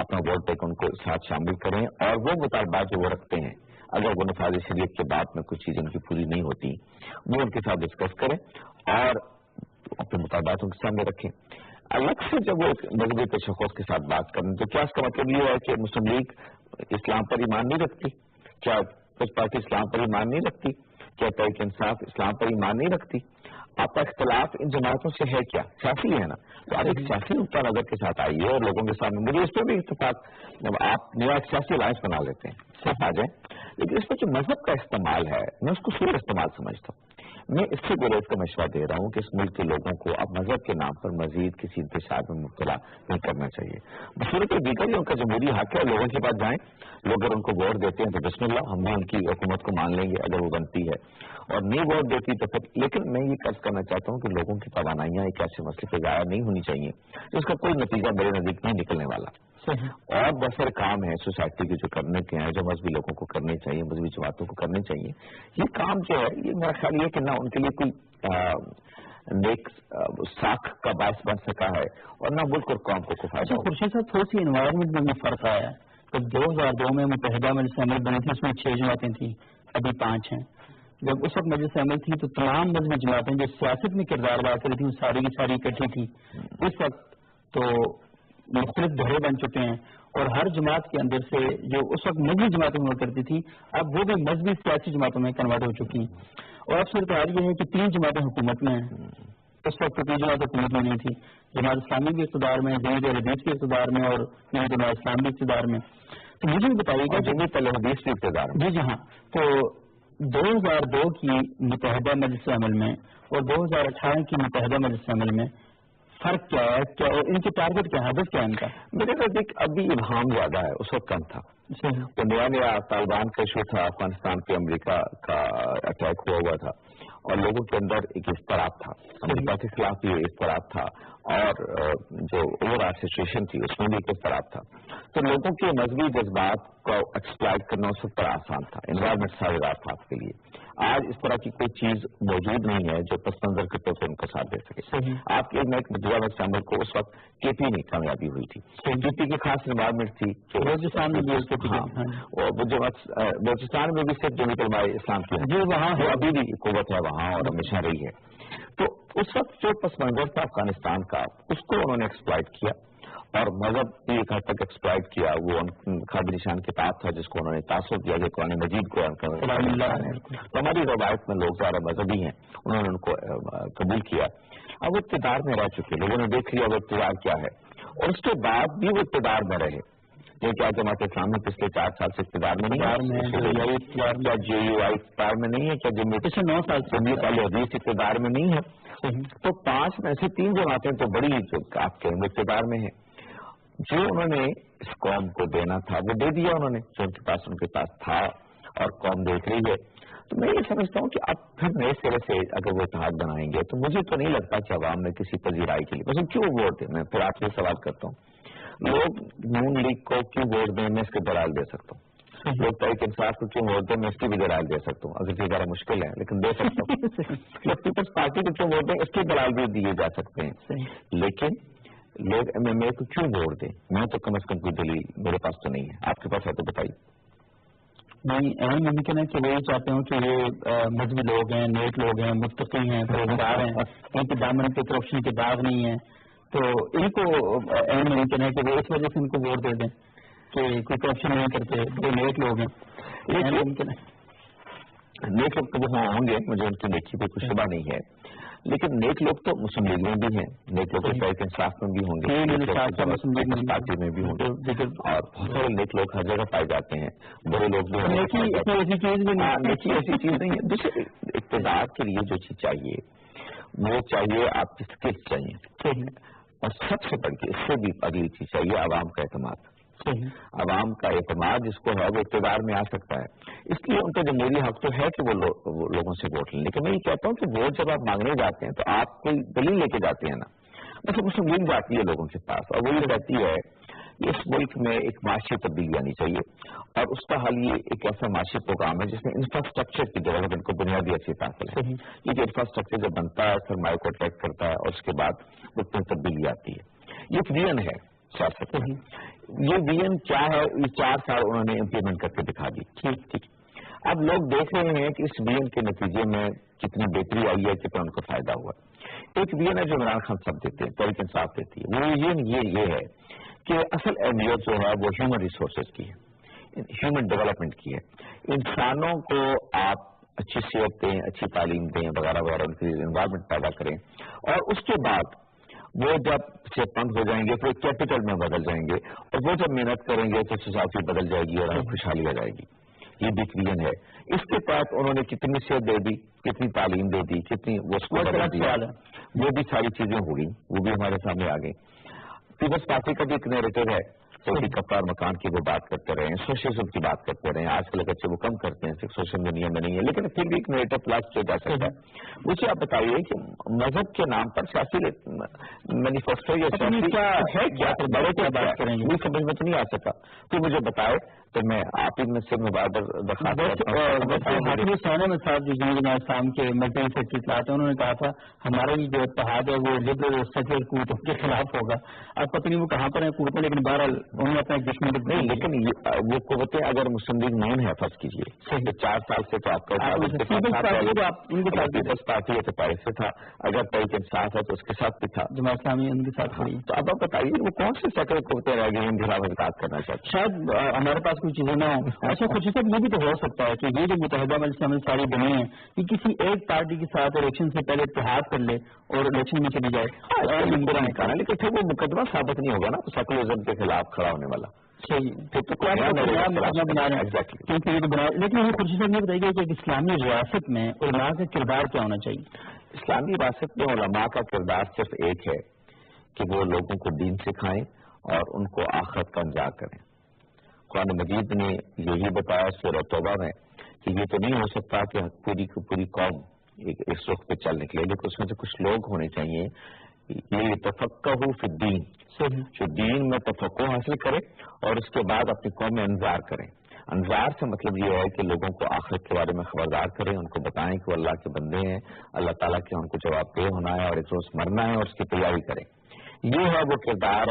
Speaker 2: اپنا ووٹ دے کر ان کو ساتھ شامل کریں، اور وہ مطالبات جو وہ رکھتے ہیں اگر وہ نفاذ شریعت کے بعد میں کچھ چیزیں ان کی پوری نہیں ہوتی وہ ان کے ساتھ ڈسکس کریں اور اپنے مطالبات ان کے سامنے رکھیں۔ الگ سے جب وہ مذہبی تشخص کے ساتھ بات کریں تو کیا اس کا مطلب یہ ہے کہ مسلم لیگ اسلام پر ایمان نہیں رکھتی؟ کیا کچھ پارٹی اسلام پر ایمان نہیں رکھتی؟ کیا تحریک انصاف اسلام پر ایمان نہیں رکھتی؟ آپ کا اختلاف ان جماعتوں سے ہے کیا؟ سیاسی ہے نا، تو آپ ایک سیاسی نقطہ نظر کے ساتھ آئیے اور لوگوں کے سامنے مجھے اس پہ بھی اتفاق، آپ نیا ایک سیاسی الائنس بنا لیتے ہیں، سب آ جائیں، لیکن اس میں جو مذہب کا استعمال ہے میں اس کو سور استعمال سمجھتا ہوں۔ میں اس سے گریز کا مشورہ دے رہا ہوں کہ اس ملک کے لوگوں کو اب مذہب کے نام پر مزید کسی انتشار میں مبتلا نہیں کرنا چاہیے۔ بصورت دیگر ان کا جمہوری حق ہے، لوگوں کے پاس جائیں، لوگ اگر ان کو ووٹ دیتے ہیں تو بسم اللہ، ہم بھی ان کی حکومت کو مان لیں گے اگر وہ بنتی ہے، اور نہیں ووٹ دیتی تو پھر، لیکن میں یہ قرض کرنا چاہتا ہوں کہ لوگوں کی توانائیاں ایک ایسے مسئلے پہ ضائع نہیں ہونی چاہیے جس کا کوئی نتیجہ میرے نزدیک نہیں نکلنے والا، اور بہت سارے کام ہیں سوسائٹی کے جو کرنے کے ہیں، جو مذہبی لوگوں کو کرنے چاہیے، مذہبی جماعتوں کو کرنے چاہیے۔ یہ کام جو ہے یہ میرا خیال یہ کہ نہ ان کے لیے کوئی نیک ساکھ کا باعث بن سکا ہے اور نہ ملک اور قوم کو فائدہ۔
Speaker 1: خورشید صاحب تھوڑی سی انوائرمنٹ میں فرق آیا ہے، جب 2002 میں متحدہ مجلس عمل بنی تھی اس میں 6 جماعتیں تھیں، ابھی 5 ہیں۔ جب اس وقت مجلس عمل تھی تو تمام مذہبی جماعتیں جو سیاست میں کردار ادا کر رہی تھیں ساری کی ساری اکٹھی تھی۔ اس وقت تو مختلف دھڑے بن چکے ہیں، اور ہر جماعت کے اندر سے جو اس وقت مذہبی جماعتیں ہوا کرتی تھی اب وہ بھی مذہبی سیاسی جماعتوں میں کنورٹ ہو چکی ہیں، اور اب صورتحال یہ ہے کہ 3 جماعتیں حکومت میں ہیں، اس وقت کی جماعت حکومت میں نہیں تھی، جماعت اسلامی بھی اقتدار میں، جمعیت اہل حدیث بھی اقتدار میں، اور نئی جماعت اسلام بھی اقتدار میں. تو مجھے بھی بتائیے گا
Speaker 2: جمعیت اہل حدیث بھی اقتدار میں.
Speaker 1: جی ہاں. تو 2002 کی متحدہ مجلس عمل میں اور 2018 کی متحدہ مجلس عمل میں فرق کیا ہے؟ کیا ان کے ٹارگیٹ کیا ہے، ہدف کیا ہے ان کا؟
Speaker 2: میرے نزدیک ابھی ابہام زیادہ ہے، اس وقت کم تھا. تو نیا طالبان کا ایشو تھا، افغانستان پہ امریکہ کا اٹیک ہوا تھا اور لوگوں کے اندر ایک اضطراب تھا، امریکہ کے خلاف بھی اضطراب تھا اور جو اوور آل سچویشن تھی اس میں بھی ایک اضطراب تھا. تو لوگوں کے مذہبی جذبات کو ایکسپلائٹ کرنا اس وقت آسان تھا، انوائرمنٹ سازگار تھا آپ کے لیے. آج اس طرح کی کوئی چیز موجود نہیں ہے جو پس منظر کے طور پر ان کا ساتھ دے سکے. آپ کے ایک متحدہ مجلس عمل کو اس وقت کے پی میں کامیابی ہوئی تھی. کے پی کی خاص انوائرمنٹ تھی کہ بلوچستان میں بھی صرف جمعیت علماء اسلام کی جو وہاں ہے، ابھی بھی قوت ہے وہاں اور ہمیشہ رہی ہے. تو اس وقت جو پس منظر تھا افغانستان کا اس کو انہوں نے ایکسپلائٹ کیا اور مذہب بھی ایک حد تک ایکسپلائٹ کیا. وہ خادر نشان کتاب تھا جس کو انہوں نے تاثر دیا کہ قرآن مجید کو تو ہماری روایت میں لوگ زیادہ مذہبی ہیں، انہوں نے ان کو قبول کیا. اب وہ اقتدار میں رہ چکے، لوگوں نے دیکھ لیا وہ اقتدار کیا ہے اور اس کے بعد بھی وہ اقتدار میں رہے. جو کیا جماعت اسلامی پچھلے 4 سال سے اقتدار میں نہیں ہے، کیا جے یو آئی اقتدار میں نہیں ہے، کیا پچھلے 9 سال سے جمعیت اہل حدیث اقتدار میں نہیں ہے. تو 5 میں سے 3 جماعتیں تو بڑی آپ کے اقتدار میں ہیں. جو انہوں نے اس قوم کو دینا تھا وہ دے دیا انہوں نے، جو ان کے پاس تھا اور قوم دیکھ رہی ہے. تو میں یہ سمجھتا ہوں کہ اب پھر نئے سرے سے اگر وہ اتحاد بنائیں گے تو مجھے تو نہیں لگتا کہ عوام میں کسی پذیرائی کے لیے کیوں ووٹ دیں. میں پھر آپ سے سوال کرتا ہوں، لوگ نون لیگ کو کیوں ووٹ دیں؟ میں اس کے دلائل دے سکتا ہوں. لوگ تحریک انصاف کو کیوں ووٹ دیں؟ میں اس کی بھی دلائل دے سکتا ہوں، اگر یہ ذرا مشکل ہے لیکن دے سکتا ہوں. لوگ پیپلز پارٹی کو کیوں ووٹ دیں؟ اس کے دلائل بھی دیے جا سکتے ہیں. لیکن لوگ ایم ایم اے کو کیوں ووٹ دیں؟ میں تو کم از کم کوئی دلیل میرے پاس تو نہیں ہے. آپ کے پاس ہے تو بتائیے.
Speaker 1: نہیں، اہم ممکن ہے کہ وہ یہ چاہتے ہوں کہ یہ مذہبی لوگ ہیں، نیک لوگ ہیں، متقی ہیں، پرہیزگار ہیں، ان کے دامن پہ کرپشن کے داغ نہیں ہیں. تو ان کو اہم ممکن ہے کہ وہ اس وجہ سے ان کو ووٹ دے دیں کہ کوئی کرپشن نہیں کرتے، وہ نیک لوگ ہیں. ممکن ہے
Speaker 2: نیک لوگ تو وہ ہوں گے، مجھے ان کی نیکی پہ کوئی شبہ نہیں ہے. لیکن نیک لوگ تو مسلم لیگ میں بھی ہیں، نیک لوگ تحریک انصاف میں بھی ہوں گے، پارٹی میں بھی ہوں گے اور بہت سارے نیک لوگ ہر جگہ پائے جاتے ہیں. بڑے لوگ بھی نیکی ایسی چیز نہیں ہے. دوسرے اقتدار کے لیے جو چیز چاہیے وہ چاہیے آپ کی اسکلس چاہیے اور سب سے بڑھ کے اس سے بھی اگلی چیز چاہیے عوام کا اعتماد. عوام کا اعتماد جس کو ہے وہ اقتدار میں آ سکتا ہے. اس لیے ان کا جمہوری حق تو ہے کہ وہ لوگوں سے ووٹ لیں. لیکن میں یہ کہتا ہوں کہ ووٹ جب آپ مانگنے جاتے ہیں تو آپ کوئی دلیل لے کے جاتے ہیں نا. مطلب اس میں مل جاتی ہے لوگوں کے پاس اور وہ یہ کہتی ہے کہ اس ملک میں ایک معاشی تبدیلی آنی چاہیے اور اس کا حل یہ ایک ایسا معاشی پروگرام ہے جس میں انفراسٹرکچر کی ضرورت ان کو بنیادی حیثیت حاصل ہے. یہ جو انفراسٹرکچر جب بنتا ہے سرمایہ کو اٹریکٹ کرتا ہے اور اس کے بعد اس میں تبدیلی آتی ہے. یہ ایک ویژن ہے سیاست میں. یہ ویژن کیا ہے؟ یہ 4 سال انہوں نے امپلیمنٹ کر کے دکھا دی. ٹھیک. اب لوگ دیکھ رہے ہیں کہ اس ویژن کے نتیجے میں کتنی بہتری آئی ہے، کتنا ان کو فائدہ ہوا. ایک ویژن ہے جو عمران خان صاحب دیتے ہیں، تحریک انصاف دیتی ہے. وہ ویژن یہ ہے کہ اصل اہمیت جو ہے وہ ہیومن ریسورسز کی ہے، ہیومن ڈیولپمنٹ کی ہے. انسانوں کو آپ اچھی صحت دیں، اچھی تعلیم دیں وغیرہ وغیرہ، ان کی انوائرمنٹ پیدا کریں اور اس کے بعد وہ جب صحت مند ہو جائیں گے تو کیپٹل میں بدل جائیں گے اور وہ جب محنت کریں گے تو سوسائٹی بدل جائے گی اور ہمیں خوشحالی آ جائے گی. یہ بھی ویژن ہے. اس کے تحت انہوں نے کتنی صحت دے دی، کتنی تعلیم دے دی، کتنی وہ بھی ساری چیزیں ہو گئی، وہ بھی ہمارے سامنے آ گئی. پیپلز پارٹی کا بھی ایک نیریٹو ہے، صحیح کپڑا اور مکان کی وہ بات کرتے رہے ہیں، سوشلزم کی بات کرتے رہے ہیں. آج کل بچے وہ کم کرتے ہیں، صرف سوشل دنیا میں نہیں ہے لیکن پھر بھی ایک نیریٹو پلاس کیا جا سکتا ہے. مجھے آپ بتائیے کہ مذہب کے نام پر سیاسی مینیفیسٹو یا ہے کیا بڑے کیا بات کریں گے، مجھے سمجھ میں تو نہیں آ سکا. تو مجھے بتائے تو میں آپ ان میں سے مبادر درخواست
Speaker 1: حاکم حسین صاحب جو جمہوریہ اسلام کے مرکزی سیکرٹری اطلاعات ہیں، انہوں نے کہا تھا ہمارا یہ جو اتحاد ہے وہ لبرل اور سیکولر قوتوں کے خلاف ہوگا. اب پتہ نہیں وہ کہاں پر ہیں قوتیں، لیکن بہرحال انہوں نے اپنا ایک دشمن نہیں. لیکن
Speaker 2: وہ قوتیں اگر مسلم لیگ نون ہے فرض کیجیے 4 سال سے تو آپ کا پیپلز پارٹی ہے تو پہلے سے تھا، اگر تحریک انصاف ہے تو اس کے ساتھ بھی تھا،
Speaker 1: جماعت اسلامی ان کے ساتھ کھڑی.
Speaker 2: تو اب آپ بتائیے وہ کون سی سیکولر قوتیں رہ گئی ان کے خلاف احتجاج کرنا چاہتے ہیں؟
Speaker 1: شاید ہمارے پاس پاس کوئی چیزیں نہ ہوں. اچھا خورشید صاحب یہ بھی تو ہو سکتا ہے کہ یہ جو متحدہ مجلس عمل ساری بنی ہے یہ کسی ایک پارٹی کے ساتھ الیکشن سے پہلے اتحاد کر لے اور الیکشن میں چلی جائے.
Speaker 2: برا نہیں کہا لیکن پھر وہ مقدمہ ثابت نہیں ہوگا نا سیکولرزم کے خلاف کھڑا ہونے والا.
Speaker 1: لیکن یہ خورشید صاحب نے بتائیے کہ ایک اسلامی ریاست میں علماء کا کردار کیا ہونا چاہیے؟
Speaker 2: اسلامی ریاست میں علماء کا کردار صرف ایک ہے کہ وہ لوگوں کو دین سکھائیں اور ان کو آخرت کا انجام کریں. قرآن مجید نے یہی بتایا سورہ توبہ میں کہ یہ تو نہیں ہو سکتا کہ پوری کی پوری قوم اس رخ پہ چل نکلے, لیکن اس میں سے کچھ لوگ ہونے چاہیے یہ تفقہ فی الدین, جو دین میں تفقہ حاصل کرے اور اس کے بعد اپنی قوم میں انذار کریں. انذار سے مطلب یہ ہے کہ لوگوں کو آخرت کے بارے میں خبردار کریں, ان کو بتائیں کہ وہ اللہ کے بندے ہیں, اللہ تعالیٰ کے ان کو جواب دہ ہونا ہے اور ایک روز مرنا ہے اور اس کی تیاری کریں. یہ ہے وہ کردار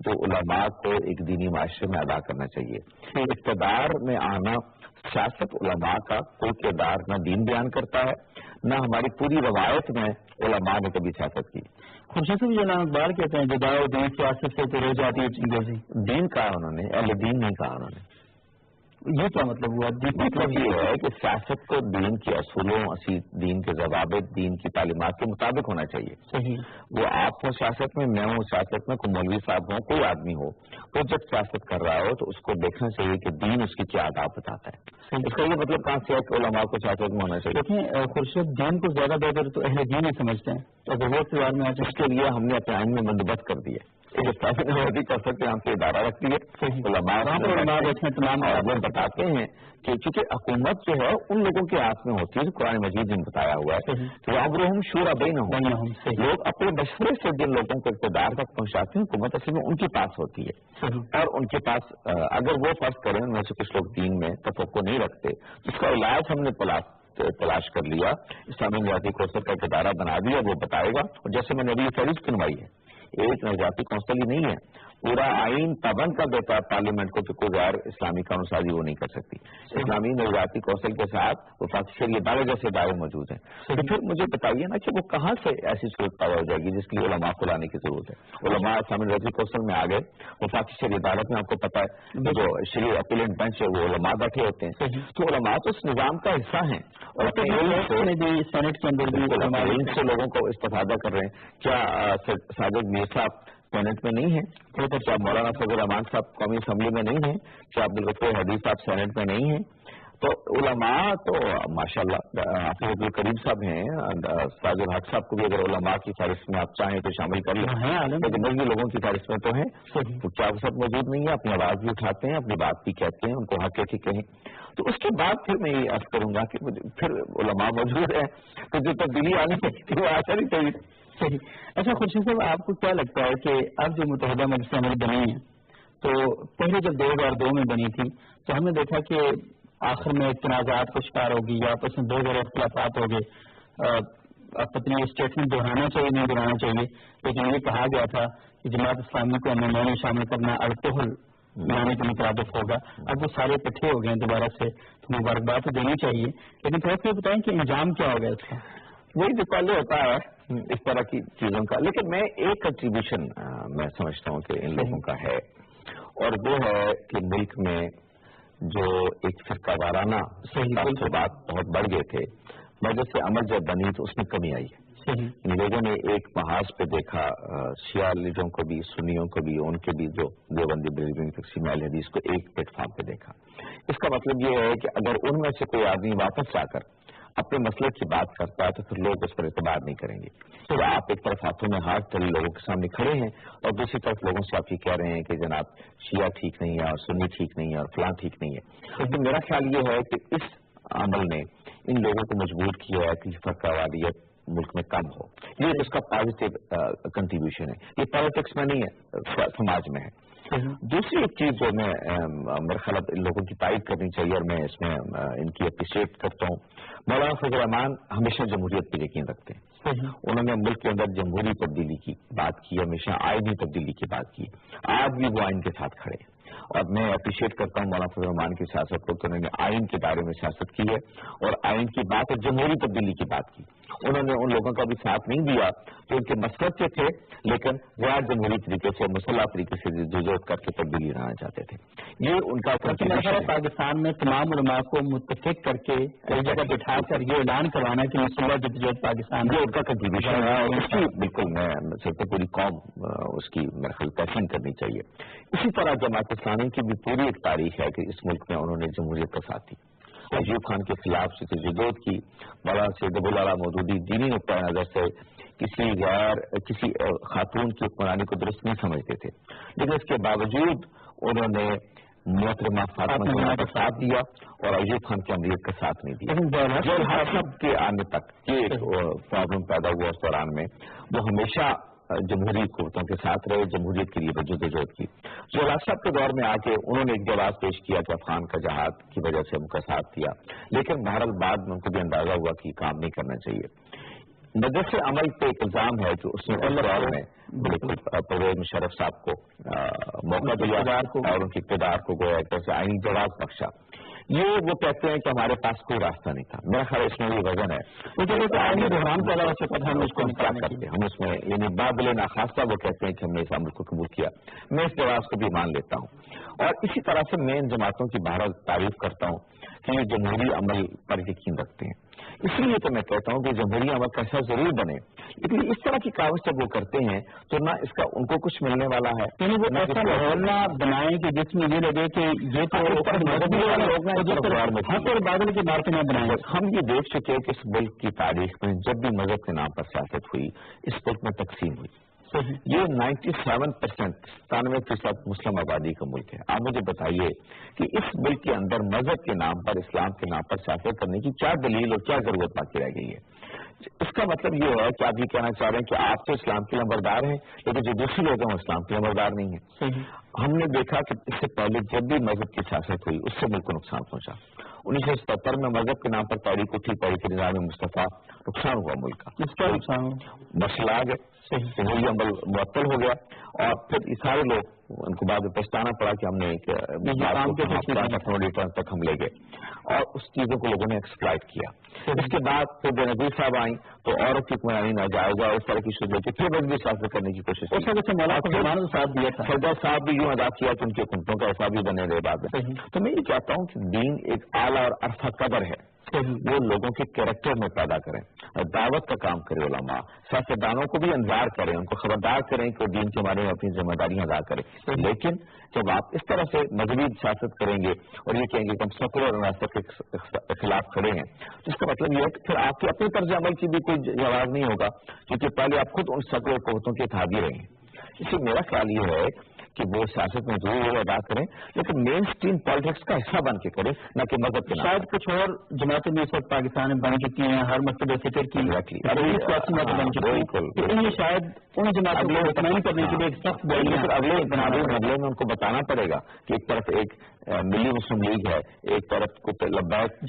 Speaker 2: جو علماء کو ایک دینی معاشرے میں ادا کرنا چاہیے. اقتدار میں آنا سیاست علماء کا کوئی کردار نہ دین بیان کرتا ہے نہ ہماری پوری روایت میں علماء نے کبھی سیاست کی.
Speaker 1: خورشید صاحب یہ اقبال کہتے ہیں جدا دین سیاست سے تو رہ جاتی ہے چنگوزی.
Speaker 2: دین کہا انہوں نے, اہل دین نہیں کہا انہوں نے.
Speaker 1: یہ کیا مطلب ہوا؟
Speaker 2: مطلب یہ ہے کہ سیاست کو دین کے اصولوں دین کے ضوابط دین کی تعلیمات کے مطابق ہونا چاہیے.
Speaker 1: صحیح.
Speaker 2: وہ آپ ہوں سیاست میں, میں ہوں سیاست میں, کوئی مولوی صاحب ہوں, کوئی آدمی ہو, وہ جب سیاست کر رہا ہو تو اس کو دیکھنا چاہیے کہ دین اس کی کیا آداب بتاتا ہے. اس کا یہ مطلب کہاں سے ہے کہ علماء کو سیاست میں ہونا چاہیے.
Speaker 1: دیکھیں خورشید دین کو زیادہ بہتر تو اہل دین ہی سمجھتے ہیں, تو اگر وہ اقتدار میں آ جائے
Speaker 2: اس کے لیے ہم نے اپنے آئین میں بندوبست کر دیا. ایک اسلامی نوردی کر سکتے ہیں, ہم سے ادارہ رکھتی ہے علماء, اور وہ بتاتے ہیں کہ چونکہ حکومت جو ہے ان لوگوں کے ہاتھ میں ہوتی ہے جو قرآن مجید نے بتایا ہوا ہے کہ امرہم شورا بینہم, لوگ اپنے مشورے سے جن لوگوں کو اقتدار تک پہنچاتے ہیں حکومت اصل میں ان کے پاس ہوتی ہے. اور ان کے پاس اگر وہ فرض کریں ان میں سے کچھ لوگ دین میں تفقہ نہیں رکھتے, اس کا علاج ہم نے تلاش کر لیا, اسلامی نجاتی کونسل کا ایک ادارہ بنا دیا, وہ بتائے گا. اور جیسے میں نے ابھی فہرست بنوائی ہے, ایک نجاتی کونسل ہی نہیں ہے, پورا آئین پابند کر دیتا ہے پارلیمنٹ کو کہ کوئی غیر اسلامی قانون سازی وہ نہیں کر سکتی. اسلامی نجاتی کونسل کے ساتھ وفاقی شریعت ادارے جیسے ادارے موجود ہیں. تو پھر مجھے بتائیے نا کہ وہ کہاں سے ایسی صورت پیدا ہو جائے گی جس کے لیے علماء کو لانے کی ضرورت ہے. علماء اسلامی نجاتی کونسل میں آ گئے, وفاقی شریعت عدالت میں آپ کو پتا ہے جو شریع اپیلنٹ بینچ ہے وہ علماء بیٹھے ہوتے ہیں, تو علماء تو اس نظام کا حصہ ہیں اور
Speaker 1: سینٹ کے اندر بھی
Speaker 2: سے لوگوں کو استفادہ کر رہے ہیں. کیا ساجد میر صاحب سینٹ میں نہیں ہے؟ کیا مولانا فضل الرحمان صاحب قومی اسمبلی میں نہیں ہیں؟ کیا عبدالغفور حدیث صاحب سینٹ میں نہیں ہیں؟ تو علماء تو ماشاءاللہ حافظ عبدالکریم صاحب ہیں, ساجد الحق صاحب کو بھی اگر علماء کی فہرست میں آپ چاہیں تو شامل کر لیں, لیکن مذہبی لوگوں کی فہرست میں تو ہیں. تو کیا وہ سب موجود نہیں ہے؟ اپنی آواز بھی اٹھاتے ہیں, اپنی بات بھی کہتے ہیں, ان کو حق کی کہیں. تو اس کے بعد پھر میں یہ عرض کروں گا کہ پھر علماء موجود ہیں تو جو تبدیلی آنی چاہیے تھی وہ آ نہیں چاہیے.
Speaker 1: صحیح. اچھا خورشید صاحب آپ کو کیا لگتا ہے کہ اب جو متحدہ مجلس عمل بنی ہے تو پہلے جب 2002 میں بنی تھی تو ہم نے دیکھا کہ آخر میں تنازعات کا شکار ہوگی یا آپس میں دو بڑے اختلافات ہو گئے. اپنی اسٹیٹمنٹ دہرانا چاہیے نہیں دہرانا چاہیے, لیکن یہ کہا گیا تھا کہ جماعت اسلامی کو امن میں شامل کرنا الکحل بنانے کے مطابق ہوگا. اب وہ سارے اکٹھے ہو گئے ہیں دوبارہ سے, تو مبارکباد تو دینی چاہیے, لیکن تھوڑا سا بتائیں کہ انجام کیا ہوگا اس کا.
Speaker 2: وہی جو پہلے ہوتا ہے اس طرح کی چیزوں کا, لیکن میں ایک کنٹریبیوشن میں سمجھتا ہوں کہ ان لوگوں کا ہے, اور وہ ہے کہ ملک میں جو ایک فرقہ وارانہ تعصبات بہت بڑھ گئے تھے, وجہ سے عمل جب بنی تو اس میں کمی آئی ہے. لوگوں نے ایک محاذ پہ دیکھا, شیعہ لیڈروں کو بھی سنیوں کو بھی, ان کے بھی جو دیوبندی بریلوی تقسیم اہل حدیث کو ایک پلیٹ فارم پہ دیکھا. اس کا مطلب یہ ہے کہ اگر ان میں سے کوئی آدمی واپس جا کر اپنے مسئلے کی بات کرتا ہے تو پھر لوگ اس پر اعتبار نہیں کریں گے. تو آپ ایک طرف ہاتھوں میں ہاتھ چلی لوگوں کے سامنے کھڑے ہیں اور دوسری طرف لوگوں سے آپ یہ کہہ رہے ہیں کہ جناب شیعہ ٹھیک نہیں ہے اور سنی ٹھیک نہیں ہے اور فلاں ٹھیک نہیں ہے. تو میرا خیال یہ ہے کہ اس عمل نے ان لوگوں کو مجبور کیا ہے کہ فرقہ واریت ملک میں کم ہو. یہ اس کا پازیٹیو کنٹریبیوشن ہے, یہ پالیٹکس میں نہیں ہے, سماج میں ہے. دوسری ایک چیز جو میں میرے خیال ان لوگوں کی تائید کرنی چاہیے اور میں اس میں ان کی اپریشیٹ کرتا ہوں, مولانا فضل الرحمان ہمیشہ جمہوریت پہ یقین رکھتے ہیں. انہوں نے ملک کے اندر جمہوری تبدیلی کی بات کی, ہمیشہ آئینی تبدیلی کی بات کی. آج بھی وہ آئین کے ساتھ کھڑے ہیں اور میں اپریشیٹ کرتا ہوں مولانا فضل الرحمان کی سیاست کو کہ انہوں نے آئین کے بارے میں سیاست کی ہے اور آئین کی بات اور جمہوری تبدیلی کی بات کی. انہوں نے ان لوگوں کا بھی ساتھ نہیں دیا جو ان کے مسلک کے تھے لیکن غیر جمہوری طریقے سے مسلح طریقے سے جدوجہد کر کے تبدیلی لانا چاہتے تھے. یہ ان کا
Speaker 1: پاکستان میں تمام علماء کو متفق کر کے ایک جگہ بٹھا کر یہ اعلان کروانا کہ مسلح جدوجہد پاکستان
Speaker 2: یہ ان کا کنٹریبیوشن ہے اور اس کی بالکل میں سب پوری قوم اس کی میرے خیال تحسین کرنی چاہیے. اسی طرح جماعت اسلامی کی بھی پوری ایک تاریخ ہے کہ اس ملک میں انہوں نے جمہوریت کا ساتھ دی, ایوب خان کے خلاف سے جدوجہد کی, مولانا سید ابوالعلا مودودی دینی نقطۂ نظر سے کسی خاتون کی حکمرانی کو درست نہیں سمجھتے تھے, لیکن اس کے باوجود انہوں نے محترمہ فاطمہ کا ساتھ دیا اور ایوب خان کی امریت کا ساتھ نہیں دیا. جو حاکم کے آنے تک یہ پرابلم پیدا ہوا اس دوران میں, وہ ہمیشہ جمہوری قوتوں کے ساتھ رہے, جمہوریت کے لیے جدوجہد کی. جو صاحب کے دور میں آ کے انہوں نے ایک جواز پیش کیا کہ افغان کا جہاد کی وجہ سے ان کا ساتھ دیا, لیکن بہرحال بعد میں ان کو بھی اندازہ ہوا کہ کام نہیں کرنا چاہیے. مدرس عمل پہ ایک الزام ہے کہ اس نے دور میں پرویز مشرف صاحب کو موقع دیا اور ان کے اقتدار کو گویا ایسے آئینی جواز بخشا. یہ وہ کہتے ہیں کہ ہمارے پاس کوئی راستہ نہیں تھا. میرا خیال اس میں یہ وزن ہے ہم اس کو کیا کرتے ہیں, ہم اس میں یعنی بابل ناخواستہ وہ کہتے ہیں کہ ہم نے اس عمل کو قبول کیا. میں اس جواز کو بھی مان لیتا ہوں اور اسی طرح سے میں ان جماعتوں کی بہرحال تعریف کرتا ہوں کہ یہ جمہوری عمل پر یقین رکھتے ہیں. اسی لیے تو میں کہتا ہوں کہ جمہوری عمل کا ایسا ضرور بنے, لیکن اس طرح کی کاوش جب وہ کرتے ہیں تو نہ اس کا ان کو کچھ ملنے والا ہے,
Speaker 1: وہ ایسا ماحول نہ بنائیں کہ جس میں یہ لگے کہ یہ تو بادل کی بات نہ بنائیں.
Speaker 2: ہم یہ دیکھ چکے کہ اس ملک کی تاریخ میں جب بھی مذہب کے نام پر سیاست ہوئی اس ملک میں تقسیم ہوئی. یہ 97% 97% مسلم آبادی کا ملک ہے. آپ مجھے بتائیے کہ اس ملک کے اندر مذہب کے نام پر, اسلام کے نام پر سیاست کرنے کی کیا دلیل اور کیا ضرورت باقی رہ گئی ہے؟ اس کا مطلب یہ ہے کہ آپ یہ کہنا چاہ رہے ہیں کہ آپ تو اسلام کے لمبردار ہیں لیکن جو دوسرے لوگ ہیں وہ اسلام کے لمبردار نہیں ہیں. ہم نے دیکھا کہ اس سے پہلے جب بھی مذہب کی سیاست ہوئی اس سے ملک کو نقصان پہنچا. 1977 میں مذہب کے نام پر تحریک اٹھی, تحریک نظام مصطفیٰ, نقصان ہوا ملک کا.
Speaker 1: اس کا نقصان
Speaker 2: مسئلہ آ گئے, جمہوری عمل معطل ہو گیا اور پھر یہ سارے لوگ ان کو بعد میں پچھتانا پڑا کہ ہم نے ایک تک ہم لے گئے اور اس چیزوں کو لوگوں نے ایکسپلائٹ کیا. اس کے بعد پھر بینظیر صاحب آئیں تو عورت کی حکمرانی ناجائز اور اس طرح کی شروع کی, پھر مذہبی سیاست کرنے کی کوشش کی. سردار صاحب بھی یوں ادا کیا کہ ان کے کنٹوں کا ایسا بھی بنے رہے بعد میں. تو میں یہ چاہتا ہوں کہ دین ایک اعلیٰ اور عرفہ قدر ہے, وہ لوگوں کے کیریکٹر میں پیدا کریں, دعوت کا کام کرے, علماء سیاستدانوں کو بھی انذار کریں, ان کو خبردار کریں کہ دین کے بارے میں اپنی ذمہ داریاں ادا کریں. لیکن جب آپ اس طرح سے مذہبی سیاست کریں گے اور یہ کہیں گے کہ ہم سیکولر ریاست کے خلاف کھڑے ہیں تو اس کا مطلب یہ ہے کہ پھر آپ کے اپنے طرز عمل کی بھی کوئی جواز نہیں ہوگا, کیونکہ پہلے آپ خود ان سیکولر قوتوں کے اتحادی رہے ہیں. اس لیے میرا خیال یہ ہے کہ وہ سیاست میں ضرور ادا کریں لیکن مین اسٹریم پالیٹکس کا حصہ بن کے کریں, نہ کہ مذہب کے.
Speaker 1: شاید کچھ اور جماعتیں بھی اس وقت پاکستان میں بن چکی ہیں, ہر مکتب فکر کی بن چکی ہیں, شاید ان جماعتوں کو اطمینان کرنے کے لیے ایک سخت
Speaker 2: اگلے میں ان کو بتانا پڑے گا کہ ایک طرف ایک ملی مسلم لیگ ہے, ایک طرف لبیک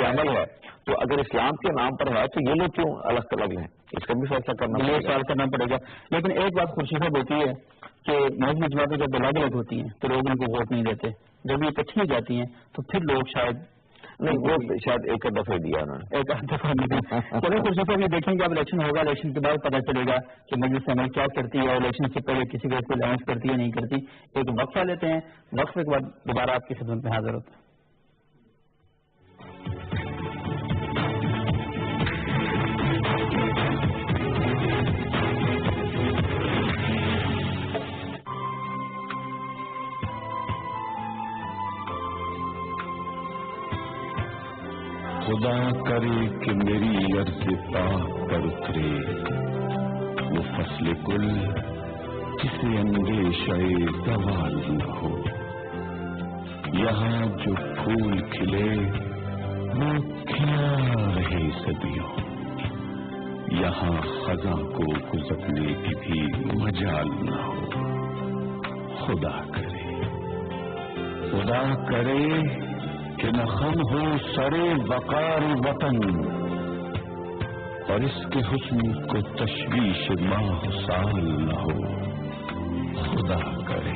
Speaker 2: عمل ہے, تو اگر اسلام کے نام پر ہے تو یہ لوگ کیوں الگ الگ ہیں, اس کا بھی فیصلہ
Speaker 1: کرنا پڑے گا. لیکن ایک بات خورشید ہوتی ہے کہ مذہبی جماعتیں جب الگ الگ ہوتی ہیں تو لوگ ان کو ووٹ نہیں دیتے, جب یہ اکٹھی ہو جاتی ہیں تو پھر لوگ شاید
Speaker 2: شاید ایک دفعہ دیا انہوں نے,
Speaker 1: ایک دفعہ نہیں. چلو خورشید صاحب یہ دیکھیں گے اب الیکشن ہوگا, الیکشن کے بعد پتہ چلے گا کہ مجلس عمل کیا کرتی ہے اور الیکشن سے پہلے کسی کو لانچ کرتی ہے نہیں کرتی. ایک وقفہ لیتے ہیں, وقفے کے بعد دوبارہ آپ کی خدمت میں حاضر ہوتے ہیں.
Speaker 4: خدا کرے کہ میری عرض پاک پر اترے وہ فصل گل جسے اندیشہ زوال نہ ہو. یہاں جو پھول کھلے وہ کھلا رہے صدیوں, یہاں خزاں کو گزرنے کی بھی مجال نہ ہو. خدا کرے کہ نہ خم ہو سرے وقار وطن اور اس کے حسن کو تشویش ماہ سال نہ ہو. خدا کرے.